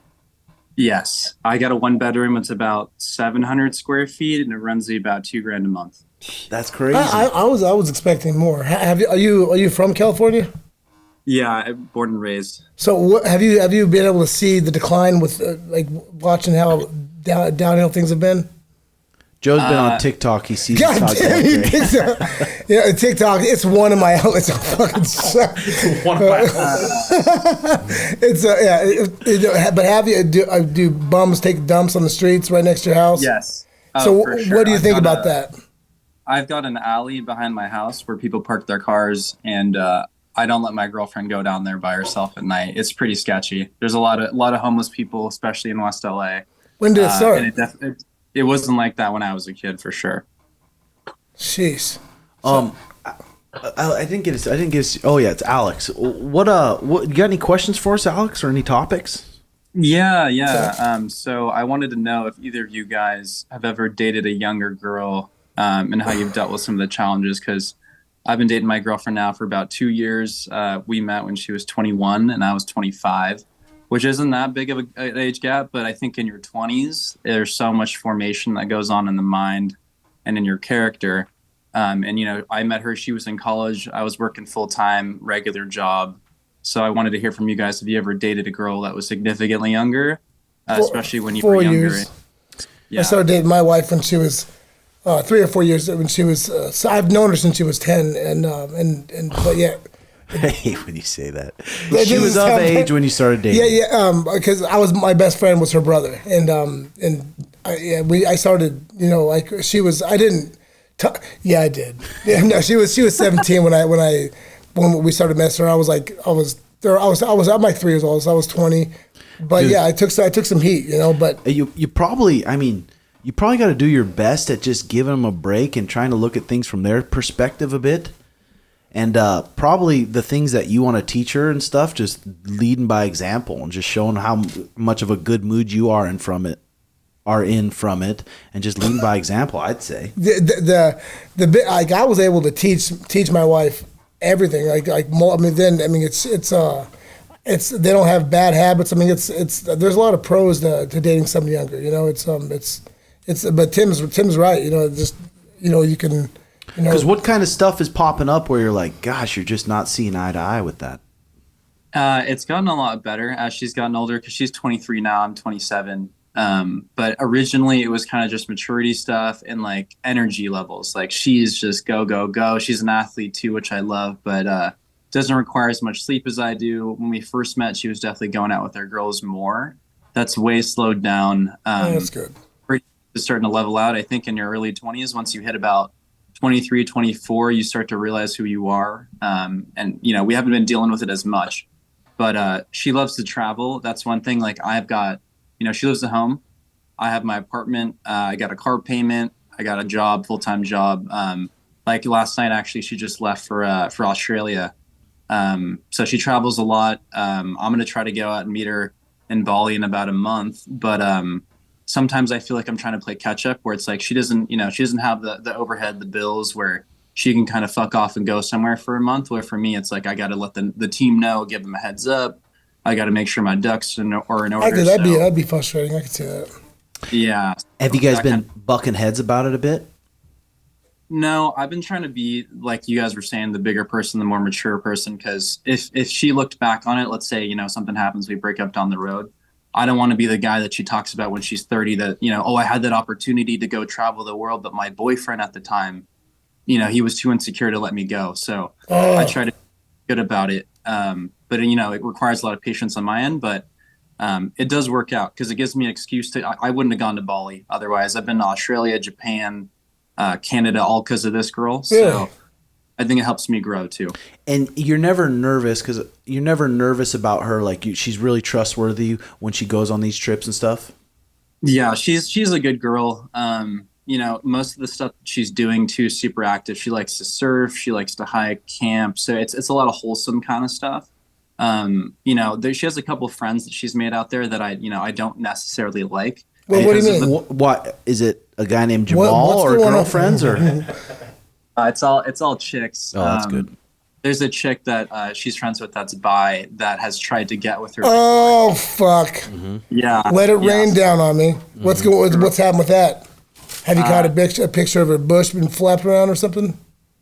S6: Yes. I got a one bedroom. It's about 700 square feet, and it runs me about $2,000 a month.
S1: That's crazy.
S2: I was expecting more. Are you from California?
S6: Yeah, I'm born and raised.
S2: So have you been able to see the decline with like watching how downhill things have been?
S1: Joe's been on TikTok. He sees
S2: God
S1: TikTok
S2: damn,
S1: going
S2: you
S1: crazy.
S2: think so? Yeah, TikTok. It's one of my outlets. Fucking suck.
S1: One of my
S2: It's but have you do bums take dumps on the streets right next to your house?
S6: Yes.
S2: So
S6: for sure.
S2: what do you
S6: I've
S2: think
S6: got
S2: about that?
S6: I've got an alley behind my house where people park their cars, and I don't let my girlfriend go down there by herself at night. It's pretty sketchy. There's a lot of homeless people, especially in West LA.
S2: When did it start?
S6: And it wasn't like that when I was a kid, for sure.
S2: Jeez.
S1: I didn't get his. Oh yeah, it's Alex. What you got any questions for us, Alex, or any topics?
S6: Yeah. So I wanted to know if either of you guys have ever dated a younger girl, and how you've dealt with some of the challenges. Because I've been dating my girlfriend now for about 2 years. We met when she was 21 and I was 25, which isn't that big of an age gap. But I think in your 20s, there's so much formation that goes on in the mind and in your character. And I met her. She was in college. I was working full time, regular job. So I wanted to hear from you guys. Have you ever dated a girl that was significantly younger, especially when you were
S2: 4
S6: younger?
S2: years.
S6: Yeah.
S2: I started dating my wife when she was 3 or 4 years. When she was, so I've known her since she was 10, but yeah.
S1: I hate when you say that.
S2: That
S1: She was
S2: doesn't
S1: of
S2: sound
S1: age
S2: right.
S1: when you started dating.
S2: Yeah. Because my best friend was her brother, I started. Like she was. I didn't. Yeah, I did. Yeah, no, she was 17 when I when we started messing around. I was like 3 years old, so I was 20. But
S1: Dude.
S2: yeah, I took some heat, you know. But
S1: You probably, I mean, you probably got to do your best at just giving them a break and trying to look at things from their perspective a bit. And probably the things that you want to teach her and stuff, just leading by example and just showing how much of a good mood you are in from it, and just leading by example. I'd say
S2: the bit, like, I was able to teach my wife everything. It's they don't have bad habits. I mean, it's there's a lot of pros to dating somebody younger. You know, it's but Tim's right. You know, just you can.
S1: Because what kind of stuff is popping up where you're like, gosh, you're just not seeing eye to eye with that?
S6: It's gotten a lot better as she's gotten older because she's 23 now. I'm 27. But originally it was kind of just maturity stuff and like energy levels. Like she's just go, go, go. She's an athlete too, which I love, but doesn't require as much sleep as I do. When we first met, she was definitely going out with her girls more. That's way slowed down.
S2: That's good.
S6: It's starting to level out. I think in your early 20s, once you hit about 23, 24, you start to realize who you are. And, we haven't been dealing with it as much. But she loves to travel. That's one thing. Like I've got, she lives at home. I have my apartment. I got a car payment. I got a job, full-time job. Like last night, actually, she just left for Australia. So she travels a lot. I'm going to try to go out and meet her in Bali in about a month. But sometimes I feel like I'm trying to play catch up where it's like she doesn't have the overhead, the bills where she can kind of fuck off and go somewhere for a month. Where for me, it's like I got to let the team know, give them a heads up. I got to make sure my ducks are in order.
S2: That'd be frustrating. I could see that.
S6: Yeah.
S1: Have you guys been bucking heads about it a bit?
S6: No, I've been trying to be, like you guys were saying, the bigger person, the more mature person. Because if she looked back on it, let's say, something happens, we break up down the road. I don't want to be the guy that she talks about when she's 30 that, I had that opportunity to go travel the world, but my boyfriend at the time, he was too insecure to let me go. So I try to be good about it. But, it requires a lot of patience on my end, but it does work out because it gives me an excuse I wouldn't have gone to Bali otherwise. I've been to Australia, Japan, Canada, all because of this girl. So
S2: yeah.
S6: I think it helps me grow too.
S1: And you're never nervous because you're never nervous about her. Like she's really trustworthy when she goes on these trips and stuff.
S6: Yeah, she's a good girl. Most of the stuff she's doing too is super active. She likes to surf. She likes to hike, camp. So it's a lot of wholesome kind of stuff. She has a couple of friends that she's made out there that I don't necessarily like.
S2: Well, what do you mean?
S1: What is it? A guy named Jamal or girlfriends or?
S6: It's all chicks.
S1: Oh, that's good.
S6: There's a chick that she's friends with that's bi that has tried to get with her.
S2: Oh fuck!
S1: Mm-hmm.
S6: Yeah.
S2: Let it rain down on me. What's happened with that? Have you caught a picture of her bush been flapped around or something?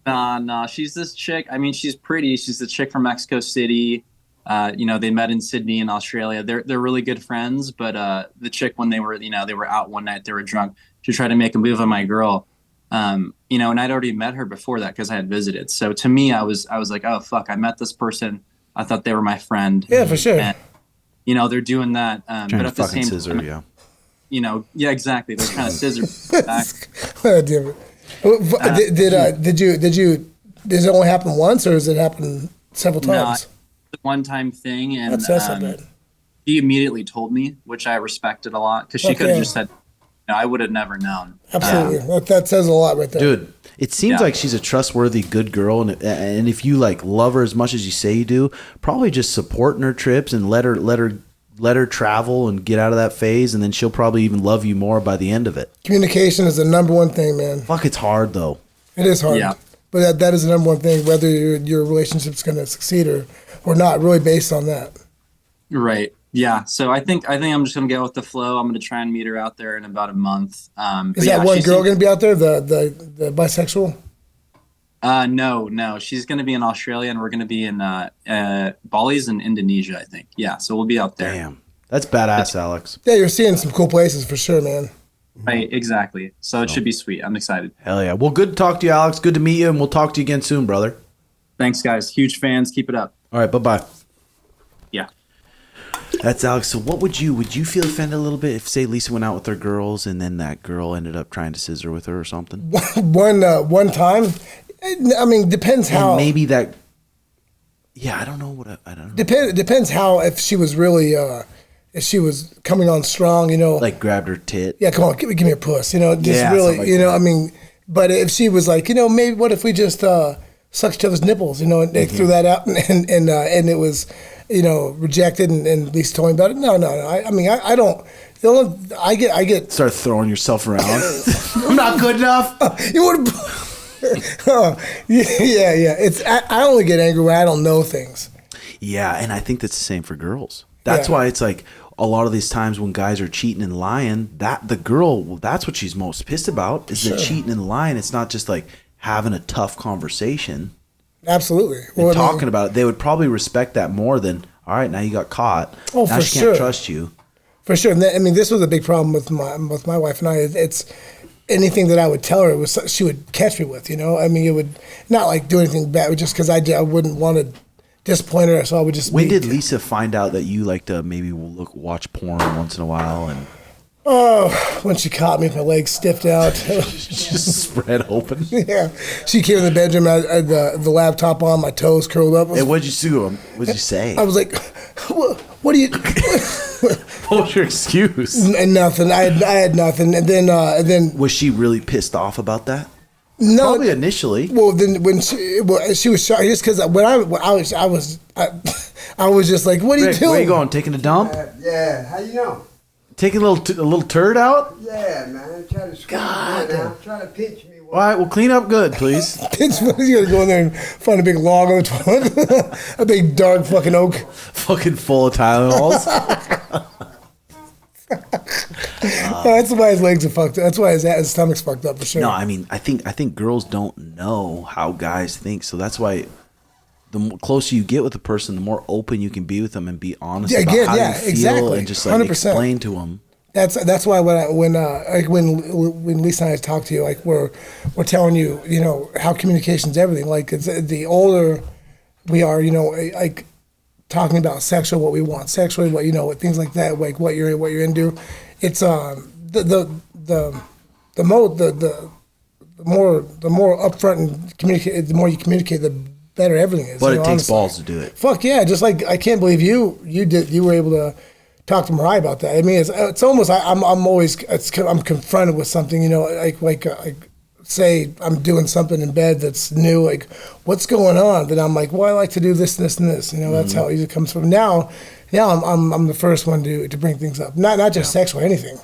S6: Nah. She's this chick. I mean, she's pretty. She's the chick from Mexico City. They met in Sydney in Australia. They're really good friends. But the chick, when they were out one night, they were drunk. She tried to make a move on my girl. And I'd already met her before that because I had visited. So to me, I was like, oh fuck, I met this person. I thought they were my friend.
S2: Yeah, for sure.
S6: And, they're doing that. But at the same
S1: scissor,
S6: time, yeah, exactly. They're trying to scissor back.
S2: Oh, damn it. Did it only happen once or does it happen several times?
S6: No, one-time thing, and
S2: that's not bad.
S6: She immediately told me, which I respected a lot because she could have just said, I would have never known.
S2: Absolutely. Yeah. That says a lot right there.
S1: Dude, it seems like she's a trustworthy, good girl. And if you like love her as much as you say you do, probably just supporting her trips and let her travel and get out of that phase. And then she'll probably even love you more by the end of it.
S2: Communication is the number one thing, man.
S1: Fuck, it's hard though.
S2: It is hard. Yeah. But that is the number one thing, whether your relationship's going to succeed or not, really based on that.
S6: Right. Yeah, so I think I'm just gonna go with the flow. I'm gonna try and meet her out there in about a month.
S2: Is that one girl gonna be out there, the bisexual?
S6: No, she's gonna be in Australia, and we're gonna be in Bali's in Indonesia, I think. Yeah, so we'll be out there.
S1: Damn, that's badass, Alex.
S2: Yeah, you're seeing some cool places for sure, man.
S6: Right, exactly. So it should be sweet. I'm excited.
S1: Hell yeah. Well, good to talk to you, Alex. Good to meet you, and we'll talk to you again soon, brother.
S6: Thanks, guys. Huge fans. Keep it up.
S1: All right, bye-bye.
S6: Yeah.
S1: That's Alex. So would you feel offended a little bit if, say, Lisa went out with her girls and then that girl ended up trying to scissor with her or something?
S2: One time? I mean, depends how.
S1: And maybe that Yeah, I don't know I don't know.
S2: Depends how, if she was really, if she was coming on strong,
S1: Like grabbed her tit.
S2: yeah, come on, give me a puss, just
S1: Yeah,
S2: really,
S1: something like that.
S2: I mean, but if she was like, maybe what if we just suck each other's nipples, and they threw that out and it was, rejected and at least told me about it. No. I mean, I don't. I get.
S1: Start throwing yourself around. I'm not good enough.
S2: You would. Yeah. I only get angry when I don't know things.
S1: Yeah, and I think that's the same for girls. That's
S2: Yeah.
S1: why it's like a lot of these times when guys are cheating and lying, that the girl, that's what she's most pissed about is the cheating and lying. It's not just like having a tough conversation.
S2: Absolutely.
S1: And talking about it, they would probably respect that more than, all right, now you got caught.
S2: Oh,
S1: now
S2: for
S1: she
S2: sure.
S1: can't trust you.
S2: For sure. And I mean, this was a big problem with my wife and I. It's anything that I would tell her she would catch me with. I mean, it would not like do anything bad, just because I wouldn't want to disappoint her, so I would just.
S1: When did Lisa find out that you like to maybe watch porn once in a while and?
S2: Oh, when she caught me with my legs stiffed out.
S1: Just spread open.
S2: Yeah, she came in the bedroom. I had the laptop on, my toes curled up.
S1: Hey, what'd you sue him? What'd you say?
S2: I was like, "What do you?"
S1: What was your excuse?
S2: And nothing. I had nothing. And then
S1: Was she really pissed off about that?
S2: no.
S1: Probably initially.
S2: Well, then when she was shocked just because when I was just like, "What are you
S1: Rick,
S2: doing?"
S1: where you going? Taking a dump?
S3: Yeah, how you know?
S1: Taking a little turd out?
S3: Yeah, man. Try to squeeze
S1: God.
S3: it out. Try to pinch me.
S1: All right, well, clean up good, please.
S2: Pitch, you gotta go in there and find a big log on the toilet, a big dark fucking oak.
S1: Fucking full of Tylenols.
S2: That's why his legs are fucked up. That's why his stomach's fucked up for sure.
S1: No, I mean, I think girls don't know how guys think, so that's why the closer you get with a person, the more open you can be with them and be honest about how you feel
S2: exactly.
S1: and just like
S2: 100%.
S1: explain to them.
S2: That's why when Lisa and I talk to you, like we're telling you, how communication's everything. Like it's the older we are, like talking about sexual, what we want sexually, what things like that, like what you're into. It's the more upfront and communicate, the more you communicate, the better everything is.
S1: But it takes
S2: honestly.
S1: balls to do it.
S2: Fuck yeah! Just like I can't believe you were able to talk to Mariah about that. I mean, it's almost I'm confronted with something. Like say I'm doing something in bed that's new. Like what's going on? Then I'm like, well, I like to do this, this, and this. That's how it usually comes from. Now I'm the first one to bring things up. Not just sexual, anything.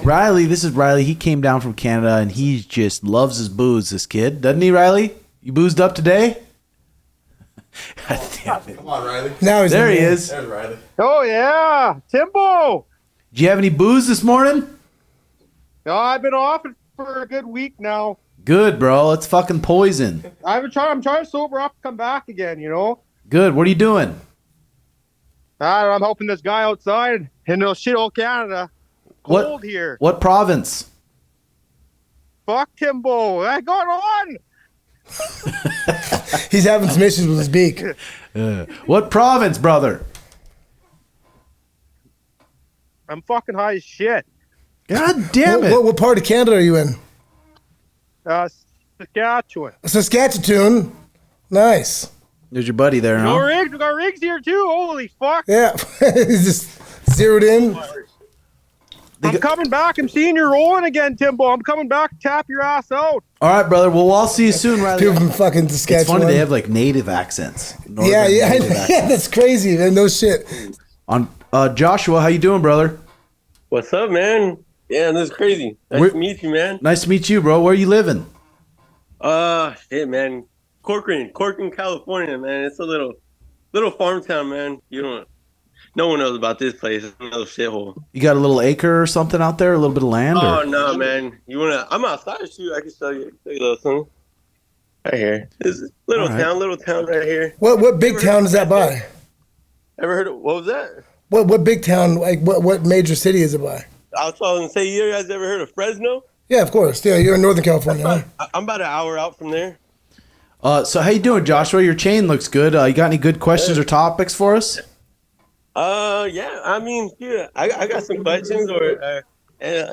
S1: Riley, this is Riley. He came down from Canada and he just loves his booze. This kid, doesn't he, Riley? You boozed up today? God damn it.
S4: Come on, Riley.
S2: Now he's
S1: There
S2: in
S1: he
S2: there.
S1: is.
S4: There's Riley.
S7: Oh yeah, Timbo.
S1: Did you have any booze this morning?
S7: No, I've been off it for a good week now.
S1: Good, bro. It's fucking poison.
S7: I'm trying to sober up, come back again.
S1: Good. What are you doing?
S7: I'm helping this guy outside in shit old Canada.
S1: What-
S7: Cold here.
S1: What province?
S7: Fuck Timbo. What's going on?
S2: He's having some issues with his beak.
S1: What province, brother?
S7: I'm fucking high as shit.
S1: God damn it.
S2: What part of Canada are you in?
S7: Saskatchewan.
S2: Saskatchewan. Nice.
S1: There's your buddy there,
S7: No
S1: huh?
S7: rigs. We got rigs here too. Holy fuck.
S2: Yeah. He's just zeroed in.
S7: I'm coming back. I'm seeing you rolling again, Timbo. I'm coming back to tap your ass out.
S1: All right, brother. Well, I'll see you soon, Riley.
S2: People from fucking Saskatchewan.
S1: It's funny they have like native accents. Northern
S2: Yeah,
S1: native accents.
S2: that's crazy, man. No shit.
S1: On Joshua, how you doing, brother?
S8: What's up, man? Yeah, this is crazy. Nice to meet you, man.
S1: Nice to meet you, bro. Where are you living?
S8: Shit, man. Corcoran, California, man. It's a little farm town, man. No one knows about this place. It's another shithole.
S1: You got a little acre or something out there? A little bit of land?
S8: Oh
S1: Or?
S8: no, man. I'm outside. Shoot, I can show you a little something. Right here. This is little town right here.
S2: What big town is that by?
S8: Ever heard of what was that?
S2: What big town? Like what major city is it by?
S8: I was going to say, you guys ever heard of Fresno?
S2: Yeah, of course. Yeah, you're in Northern California. Huh?
S8: I'm about an hour out from there.
S1: So how you doing, Joshua? Your chain looks good. You got any good questions or topics for us?
S8: Yeah. I mean, yeah, I got some questions or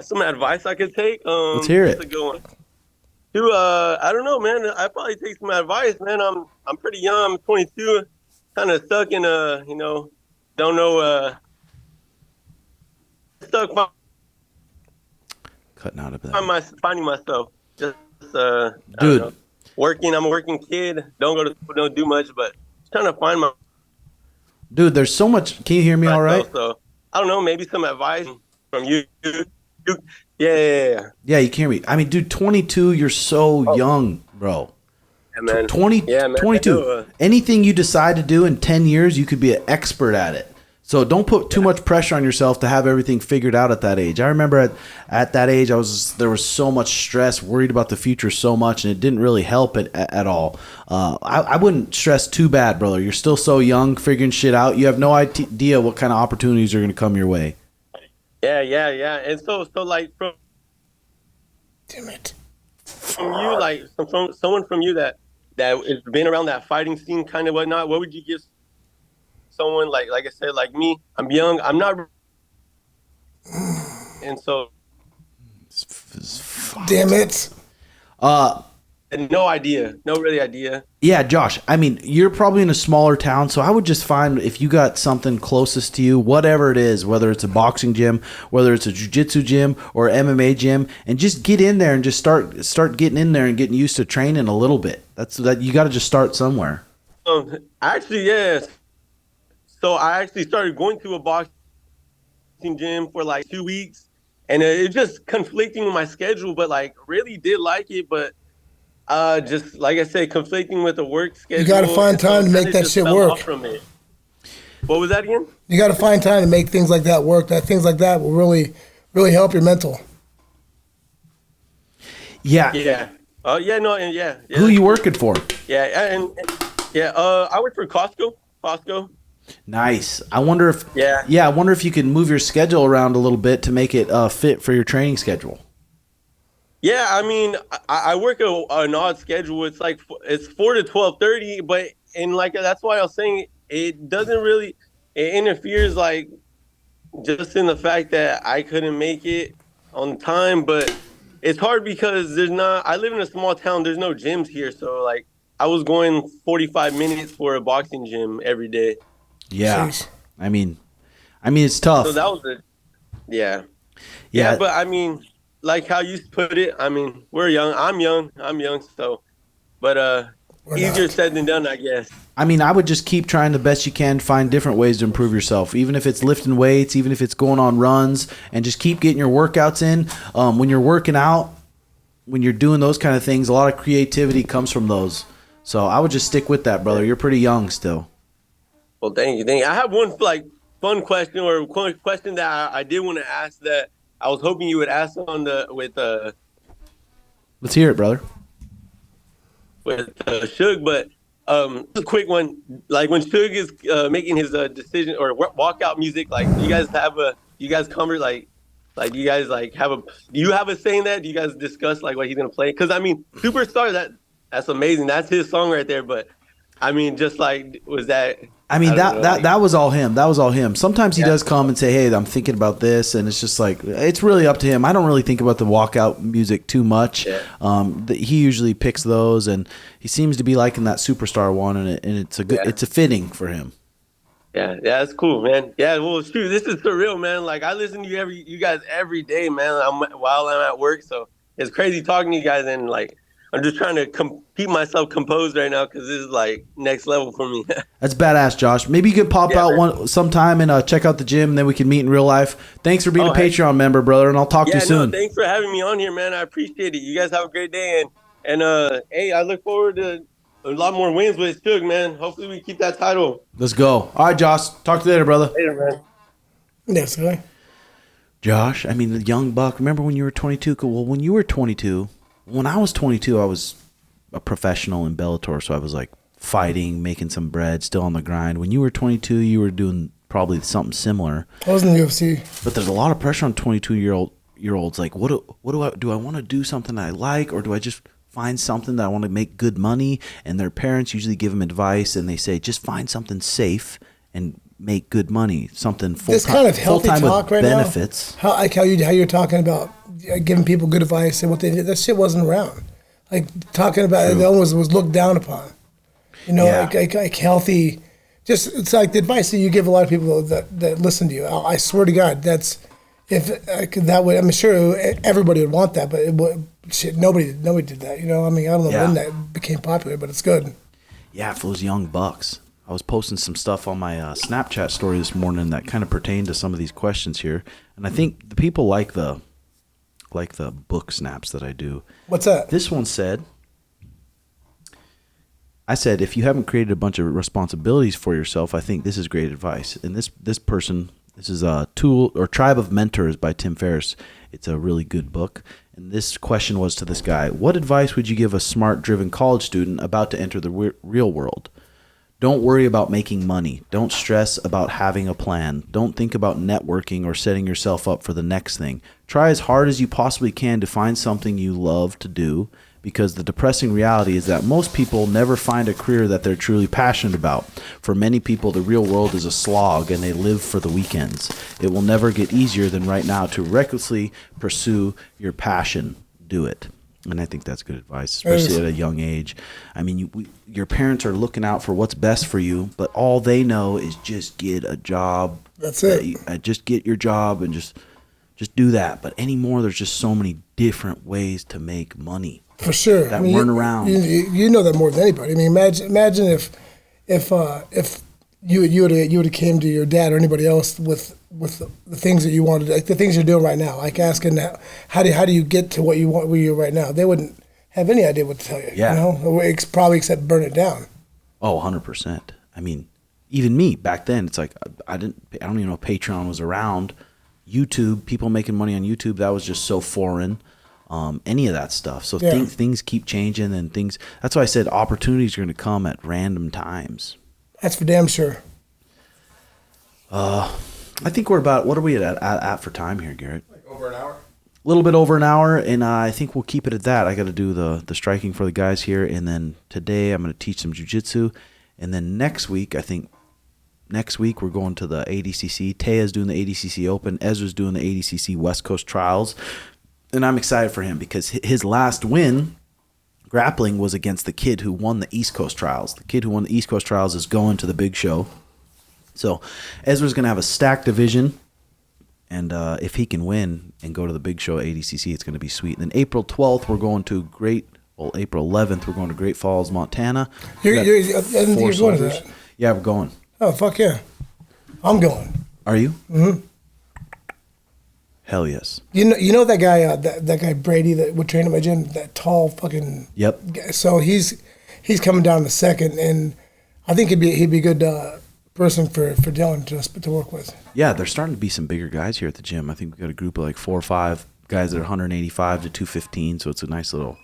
S8: some advice I could take.
S1: Let's hear it.
S8: That's a good one. Dude, I don't know, man. I probably take some advice, man. I'm pretty young. I'm 22. kind of stuck in don't know stuck
S1: Cutting out a bit.
S8: finding myself. Just I
S1: Dude.
S8: don't know. Working. I'm a working kid. Don't go to school, don't do much, but trying to find my.
S1: Dude, there's so much. Can you hear me all right?
S8: So I don't know. Maybe some advice from you. Yeah.
S1: Yeah, you can hear me. I mean, dude, 22. You're so young, bro.
S8: Yeah, man.
S1: 22. Anything you decide to do in 10 years, you could be an expert at it. So don't put too much pressure on yourself to have everything figured out at that age. I remember at that age, there was so much stress, worried about the future so much, and it didn't really help it at all. I wouldn't stress too bad, brother. You're still so young, figuring shit out. You have no idea what kind of opportunities are going to come your way.
S8: Yeah. And so like from.
S2: Damn it.
S8: From you, like from someone from you that has been around that fighting scene, kind of whatnot. What would you give someone like I said, like me? I'm young. I'm not, and so.
S2: Damn it.
S8: And no really idea.
S1: Yeah, Josh, I mean, you're probably in a smaller town, so I would just find if you got something closest to you, whatever it is, whether it's a boxing gym, whether it's a jiu-jitsu gym or MMA gym, and just get in there and just start getting in there and getting used to training a little bit. That you got to just start somewhere.
S8: Actually, yes. So I actually started going to a boxing gym for like 2 weeks, and it's just conflicting with my schedule, but like really did like it, but just like I said, conflicting with the work schedule.
S2: You got to find time to make that shit work.
S8: From it. What was that again?
S2: You got to find time to make things like that work. Things like that will really, really help your mental.
S1: Yeah.
S8: Yeah. Yeah.
S1: Who you working for?
S8: Yeah, I work for Costco.
S1: Nice. I wonder if
S8: I
S1: wonder if you can move your schedule around a little bit to make it fit for your training schedule.
S8: Yeah, I mean, I work an odd schedule. It's like it's 4 to 12:30, but that's why I was saying it doesn't really it interferes like just in the fact that I couldn't make it on time, but it's hard because I live in a small town. There's no gyms here, so like I was going 45 minutes for a boxing gym every day.
S1: Yeah,
S2: Jeez.
S1: I mean, it's tough.
S8: So that was it. Yeah, but I mean. Like how you put it, I mean, we're young. I'm young. So, but easier said than done, I guess.
S1: I mean, I would just keep trying the best you can, find different ways to improve yourself, even if it's lifting weights, even if it's going on runs, and just keep getting your workouts in. When you're working out, when you're doing those kind of things, a lot of creativity comes from those. So I would just stick with that, brother. You're pretty young still.
S8: Well, thank you. I have one fun question or question that I did want to ask that I was hoping you would ask with
S1: Let's hear it, brother.
S8: With Suge, but a quick one. Like when Suge is making his decision or walkout music, like do you guys have a do you guys have a say in that? Do you guys discuss like what he's gonna play? Because I mean, Superstar, that's amazing. That's his song right there. But I mean, just like was that?
S1: I mean, that was all him. That was all him. Sometimes he does come and say, hey, I'm thinking about this. And it's just like, it's really up to him. I don't really think about the walkout music too much. Yeah. He usually picks those, and he seems to be liking that Superstar one, and it's it's a fitting for him.
S8: Yeah, that's cool, man. Yeah, well, shoot, this is surreal, man. Like I listen to you guys every day, man. While I'm at work, so it's crazy talking to you guys, and like I'm just trying to keep myself composed right now because this is like next level for me.
S1: That's badass, Josh. Maybe you could pop out sometime and check out the gym, and then we can meet in real life. Thanks for being a Patreon member, brother, and I'll talk to you soon.
S8: No, thanks for having me on here, man. I appreciate it. You guys have a great day, and hey, I look forward to a lot more wins with Suge, man. Hopefully we keep that title.
S1: Let's go. All right, Josh. Talk to you later, brother.
S8: Later, man.
S2: Yes, sir.
S1: Josh, I mean, the young buck. Remember when you were 22? Well, when you were 22... When I was 22, I was a professional in Bellator, so I was like fighting, making some bread, still on the grind. When you were 22, you were doing probably something similar.
S2: I was in the UFC.
S1: But there's a lot of pressure on 22-year-olds. Like, what do I want to do something I like, or do I just find something that I want to make good money? And their parents usually give them advice, and they say just find something safe and make good money, something full-time.
S2: This kind of healthy talk right
S1: benefits.
S2: Now. How you're talking about giving people good advice and what they did. That shit wasn't around. Like talking about it, that was looked down upon. You know, like healthy just it's like the advice that you give a lot of people that listen to you. I swear to God, that's that would. I'm sure everybody would want that, but shit, nobody did that. You know, I mean, I don't know when that became popular, but it's good.
S1: Yeah, for those young bucks. I was posting some stuff on my Snapchat story this morning that kind of pertained to some of these questions here, and I think the people like the book snaps that I do.
S2: What's that?
S1: This one said, I said, if you haven't created a bunch of responsibilities for yourself, I think this is great advice. And this person, this is a Tool or Tribe of Mentors by Tim Ferriss. It's a really good book. And this question was to this guy: what advice would you give a smart, driven college student about to enter the real world? Don't worry about making money. Don't stress about having a plan. Don't think about networking or setting yourself up for the next thing. Try as hard as you possibly can to find something you love to do, because the depressing reality is that most people never find a career that they're truly passionate about. For many people, the real world is a slog and they live for the weekends. It will never get easier than right now to recklessly pursue your passion. Do it. And I think that's good advice, especially at a young age. I mean, your parents are looking out for what's best for you, but all they know is just get a job.
S2: That's it.
S1: Just get your job and just do that. But anymore, there's just so many different ways to make money.
S2: For sure.
S1: That weren't around.
S2: You know that more than anybody. I mean, imagine if you would have came to your dad or anybody else with the things that you wanted, like the things you're doing right now, like asking how do you get to what you want where you're right now? They wouldn't have any idea what to tell you.
S1: Yeah.
S2: You know, probably except burn it down.
S1: Oh, 100%. I mean, even me back then, it's like I don't even know if Patreon was around. YouTube, people making money on YouTube, that was just so foreign. Any of that stuff. So things keep changing, and that's why I said opportunities are going to come at random times.
S2: That's for damn sure.
S1: I think we're about, what are we at for time here, Garrett?
S4: Like over an hour?
S1: A little bit over an hour, and I think we'll keep it at that. I got to do the striking for the guys here, and then today I'm going to teach some jiu-jitsu, and then next week we're going to the ADCC. Taya's doing the ADCC Open. Ezra's doing the ADCC West Coast Trials. And I'm excited for him because his last win grappling was against the kid who won the East Coast Trials. The kid who won the East Coast Trials is going to the big show. So Ezra's going to have a stacked division. And if he can win and go to the big show at ADCC, it's going to be sweet. And then April 12th, we're going to April 11th, we're going to Great Falls, Montana.
S2: You're going to that?
S1: Yeah, we're going.
S2: Oh, fuck yeah. I'm going.
S1: Are you?
S2: Mm-hmm.
S1: Hell yes.
S2: You know that guy that guy Brady that would train at my gym, that tall fucking guy. So he's coming down the second, and I think he'd be a good person for Dylan to work with.
S1: Yeah, there's starting to be some bigger guys here at the gym. I think we've got a group of like 4 or 5 guys that are 185 to 215, so it's a nice little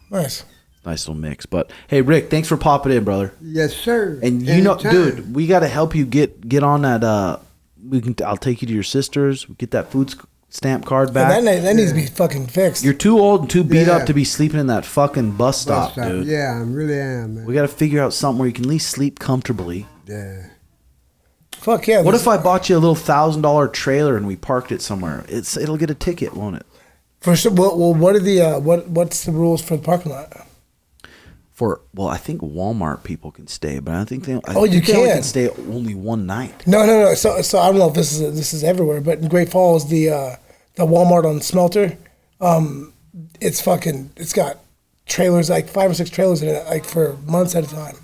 S1: mix. But hey, Rick, thanks for popping in, brother.
S3: Yes, sir.
S1: And dude, we got to help you get on that. I'll take you to your sister's. Get that food stamp card back.
S2: Yeah, that needs to be fucking fixed.
S1: You're too old and too beat up to be sleeping in that fucking bus stop, dude.
S3: Yeah, I really am, man.
S1: We got to figure out something where you can at least sleep comfortably.
S3: Yeah.
S2: Fuck yeah.
S1: What if I bought you a little $1,000 trailer and we parked it somewhere? It'll get a ticket, won't it?
S2: For sure. Well, what are the what's the rules for the parking lot?
S1: I think Walmart people can stay, but I think they.
S2: You can
S1: stay only one night.
S2: No. So I don't know if this is everywhere, but in Great Falls, the Walmart on Smelter, it's got trailers, like 5 or 6 trailers in it, like for months at a time.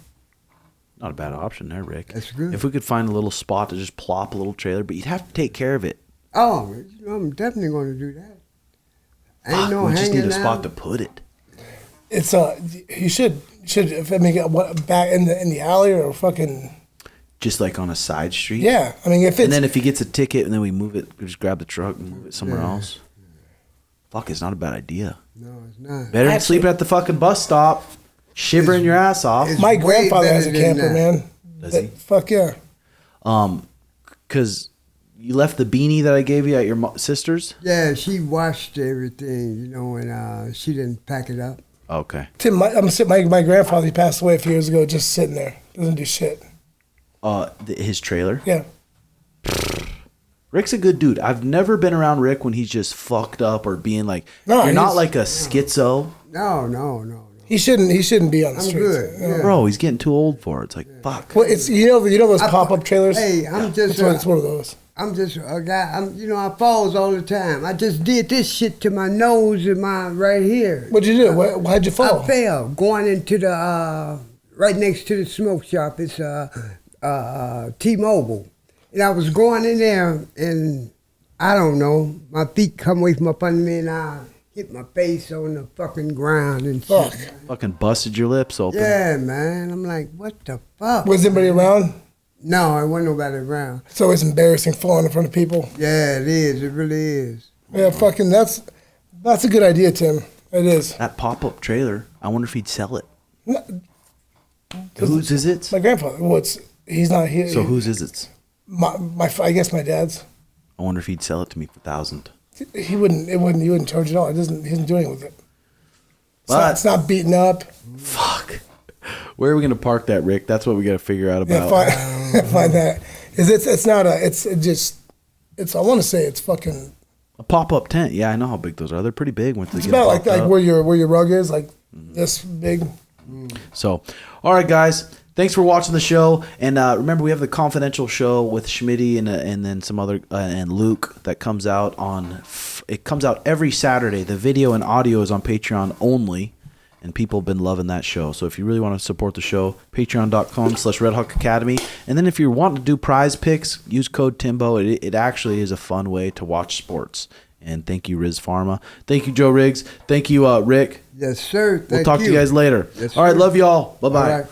S1: Not a bad option there, Rick.
S3: That's good.
S1: If we could find a little spot to just plop a little trailer, but you'd have to take care of it.
S3: Oh, I'm definitely going to do that. Ain't no
S1: we just need a
S3: hanging
S1: spot
S3: out.
S1: to put it.
S2: It's you should if I mean back in the alley or fucking
S1: just like on a side street.
S2: Yeah, I mean if it's
S1: and then if he gets a ticket and then we move it, we just grab the truck and move it somewhere else. Fuck, it's not a bad idea.
S3: No, it's not.
S1: Better than sleeping at the fucking bus stop, shivering your ass off.
S2: My grandfather has a camper, man.
S1: Does he?
S2: Fuck yeah.
S1: Because you left the beanie that I gave you at your sister's.
S3: Yeah, she washed everything, and she didn't pack it up.
S1: Okay.
S2: Tim, my grandfather, he passed away a few years ago, just sitting there, doesn't do shit.
S1: His trailer.
S2: Yeah.
S1: Rick's a good dude. I've never been around Rick when he's just fucked up or being like. You're not like a schizo.
S3: No.
S2: He shouldn't be on the
S3: I'm
S2: streets.
S3: good. Yeah.
S1: Bro, he's getting too old for it. It's like, fuck.
S2: Well, it's you know those pop up trailers.
S3: Hey, I'm just
S2: it's one of those.
S3: I'm just a guy. I falls all the time. I just did this shit to my nose and my right here.
S2: What'd you do? Why'd you fall?
S3: I fell going into the right next to the smoke shop. It's T-Mobile, and I was going in there, and I don't know, my feet come away from up under me, and I hit my face on the fucking ground and shit.
S1: Fucking busted your lips open.
S3: Yeah, man. I'm like, what the fuck?
S2: Was anybody around?
S3: No, there wasn't nobody around.
S2: It's always embarrassing falling in front of people.
S3: Yeah, it is. It really is.
S2: Yeah, fucking that's a good idea, Tim. It is.
S1: That pop-up trailer, I wonder if he'd sell it. Whose is it?
S2: My grandfather. He's not here.
S1: So whose is it?
S2: I guess my dad's.
S1: I wonder if he'd sell it to me for 1,000.
S2: He wouldn't. He wouldn't charge it all. He doesn't do anything with it.
S1: But
S2: It's not beaten up.
S1: fuck. Where are we gonna park that, Rick? That's what we gotta figure out about.
S2: Yeah, find that. It's not a. It's I want to say it's fucking.
S1: A pop-up tent. Yeah, I know how big those are. They're pretty big. Once they
S2: It's
S1: get
S2: about like
S1: popped up.
S2: where your rug is, like this big.
S1: So, all right, guys. Thanks for watching the show. And remember, we have the confidential show with Schmitty and then some other and Luke that comes out it comes out every Saturday. The video and audio is on Patreon only, and people have been loving that show. So if you really want to support the show, patreon.com/RedHawk Academy. And then if you want to do prize picks, use code Timbo. It actually is a fun way to watch sports. And thank you, Rizz Pharma. Thank you, Joe Riggs. Thank you, Rick.
S3: Yes, sir.
S1: We'll talk to you guys later.
S3: Yes,
S1: all right,
S3: sir.
S1: love y'all. Bye-bye.
S3: All right.